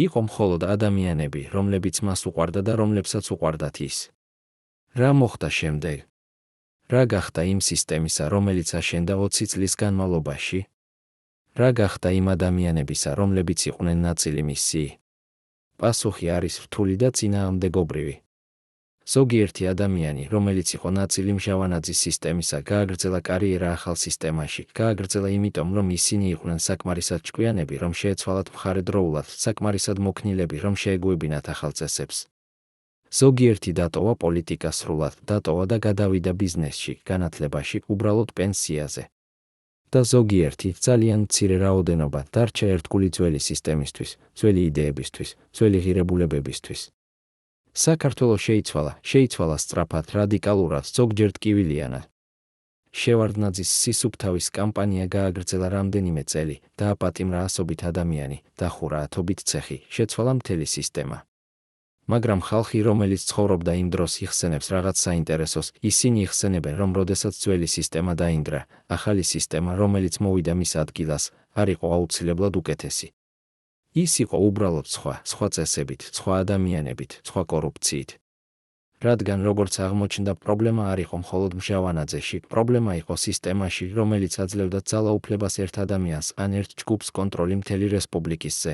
იყო მხოლოდ ადამიანები, რომლებიც მას უყვარდა და რომლებსაც უყვარდათ ის. რა მოხდა შემდეგ? რა გახდა იმ სისტემისა, რომელიც აშენდა 20 წლის განმავლობაში? რა გახდა იმ ადამიანებისა, რომლებიც იყვნენ ნაწილი მისი? პასუხი არის რთული და წინააღმდეგობრივი. ზოგიერთი ადამიანი, რომელიც იყო ნაწილი ჟავანაძის სისტემისა, გააგრძელა კარიერა ახალ სისტემაში, გააგრძელა იმიტომ, რომ ისინი იყვნენ საკმარისად ჭკვიანები, რომ შეეცვალათ მხარედროულად, საკმარისად მოქნილები, რომ შეეგუებინათ ახალ წესებს. ზოგიერთი დატოვა პოლიტიკას სრულად, დატოვა და გადავიდა ბიზნესში, განათლებაში, უბრალოდ პენსიაზე. და ზოგიერთი, ძალიან მცირე რაოდენობა, დარჩა ერთგული ძველი სისტემისთვის, ძველი იდეებისთვის, ძველი ღირებულებებისთვის. საქართველოს შეიცვალა სწრაფად, რადიკალურად, ზოგჯერ ტკივილიანად. შევარდნაძის სისუფთავის კამპანია გააგრძელა რამდენიმე წელი, დააპატიმრა ასობით ადამიანი, დახურა ათობით ცეხი, შეცვალა მთელი სისტემა. მაგრამ ხალხი, რომელიც ცხოვრობდა იმ დროს, იხსენებს რაღაც საინტერესოს, ისინი იხსენებენ, რომ როდესაც ძველი სისტემა დაინგრა, ახალი სისტემა, რომელიც მოვიდა მის ადგილას, არ იყო აუცილებლად უკეთესი. ის იყო უბრალოდ სხვა წესებით, სხვა ადამიანებით, სხვა კორუფციით. რადგან როგორც აღმოჩნდა, პრობლემა არ იყო მხოლოდ ჟავანაძეში, პრობლემა იყო სისტემაში, რომელიც აძლევდა ძალაუფლებას ერთ ადამიანს ან ერთ ჯგუფს კონტროლი მთელი რესპუბლიკისზე.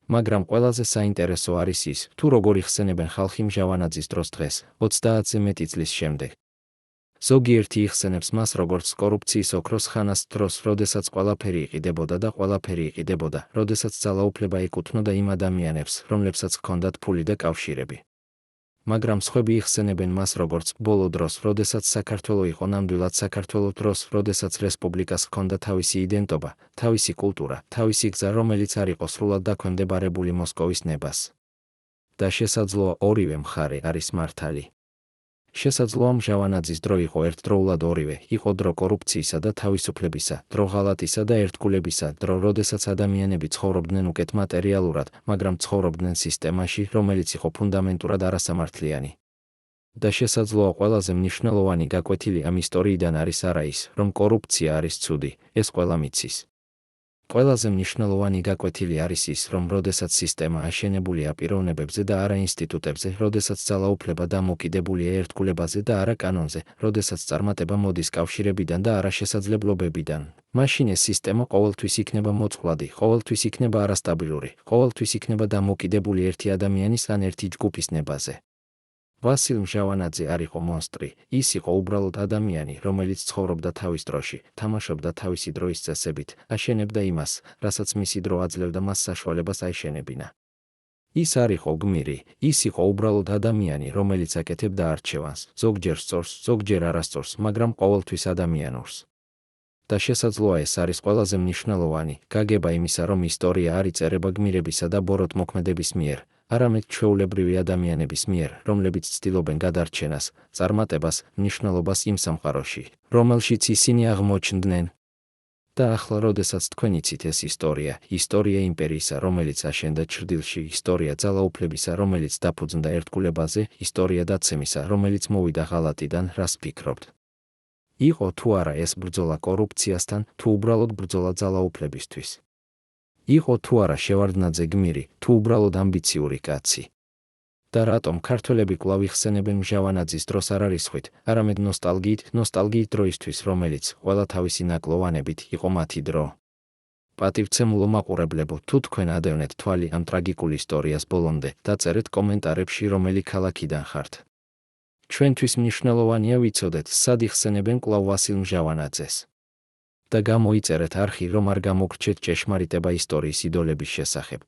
მაგრამ ყველაზე საინტერესო არის ის, თუ როგორ იხსენებენ ხალხი ჟავანაძის დროს დღეს, 30-ზე მეტი წლის შემდეგ. ზოგიერთი იხსენებს მას როგორც კორუფციის ოქროს ხანას დროს, როდესაც ყველაფერი იყიდებოდა და ყველაფერი იყიდებოდა, როდესაც ძალაუფლება ეკუთვნოდა იმ ადამიანებს, რომლებსაც ჰქონდათ ფული და კავშირები. მაგრამ სხვები იხსენებენ მას როგორც ბოლო დროს, როდესაც საქართველო იყო ნამდვილად საქართველო დროს, როდესაც რესპუბლიკას ჰქონდა თავისი იდენტობა, თავისი კულტურა, თავისი გზა, რომელიც არ იყო სრულად დაქვემდებარებული მოსკოვის ნებას. და შესაძლოა ორივე მხარე არის მართალი. შესაძლოა ჟავანაძის დრო იყო ერთდროულად ორივე, იყო დრო კორუფციისა და თავისუფლებისა, დრო ღალატისა და ერთგულებისა, დრო, როდესაც ადამიანები ცხოვრობდნენ უკეთ მატერიალურად, მაგრამ ცხოვრობდნენ სისტემაში, რომელიც იყო ფუნდამენტურად არასამართლიანი. და შესაძლოა ყველაზე მნიშვნელოვანი გაკვეთილი ამ ისტორიიდან არის არა ის, რომ კორუფცია არის ცუდი, ეს ყველა მიცის. ყველაზე მნიშვნელოვანი გაკვეთილი არის ის, რომ როდესაც სისტემა აშენებულია პიროვნებებზე და არა ინსტიტუტებზე, როდესაც ძალაუფლება დამოკიდებულია ერთგულებაზე და არა კანონზე, როდესაც წარმატება მოდის კავშირებიდან და არა შესაძლებლობებიდან, მაშინ ეს სისტემა ყოველთვის იქნება მოწყვლადი, ყოველთვის იქნება არასტაბილური, ყოველთვის იქნება დამოკიდებული ერთი ადამიანის ან ერთი ჯგუფის ნებაზე. ვასილ ჟავანაძე არ იყო მონსტრი, ის იყო უბრალოდ ადამიანი, რომელიც ცხოვრობდა თავის დროში, თამაშობდა თავისი დროის წესებით, აშენებდა იმას, რასაც მისი დრო აძლევდა მას საშუალებას აეშენებინა. ის არ იყო გმირი, ის იყო უბრალოდ ადამიანი, რომელიც აკეთებდა არჩევანს, ზოგჯერ სწორს, ზოგჯერ არასწორს, მაგრამ ყოველთვის ადამიანურს. და შესაძლოა ეს არის ყველაზე მნიშვნელოვანი გაგება იმისა, რომ ისტორია არ იწერება გმირებისა და ბოროტმოქმედების მიერ, არამედ ჩვეულებრივი ადამიანების მიერ, რომლებიც ცდილობენ გადარჩენას, წარმატებას, მნიშვნელობას იმ სამყაროში, რომელშიც ისინი აღმოჩნდნენ. და ახლა, როდესაც თქვენ იცით ეს ისტორია იმპერიისა, რომელიც აშენდა ჩრდილში, ისტორია ძალაუფლებისა, რომელიც დაფუძნდა ერთგულებაზე, ისტორია დაცემისა, რომელიც მოვიდა ღალატიდან, რას ფიქრობთ? იყო თუ არა ეს ბრძოლა კორუფციასთან, თუ უბრალოდ ბრძოლა ძალაუფლებისთვის? იყო თუ არა შევარდნაძე გმირი, თუ უბრალოდ ამბიციური კაცი? და რატომ ქართველები კვლავ იხსენებენ ჟავანაძის დროს არ არისხვით, არამედ ნოსტალგიით დროისთვის, რომელიც ყველა თავისი ნაკლოვანებით იყო მათი დრო? პატივცემულო მაყურებლებო, თუ თქვენ ადევნეთ თვალი ამ ტრაგიკულ ისტორიას ბოლომდე, დაწერეთ კომენტარებში, რომელი ქალაქიდან ხართ. ჩვენთვის მნიშვნელოვანია ვიცოდეთ, სად იხსენებენ კვლავ ვასილ ჟავანაძეს. და გამოიწერეთ არხი, რომ არ გამოგრჩეთ ჭეშმარიტება ისტორიის იდოლების შესახებ.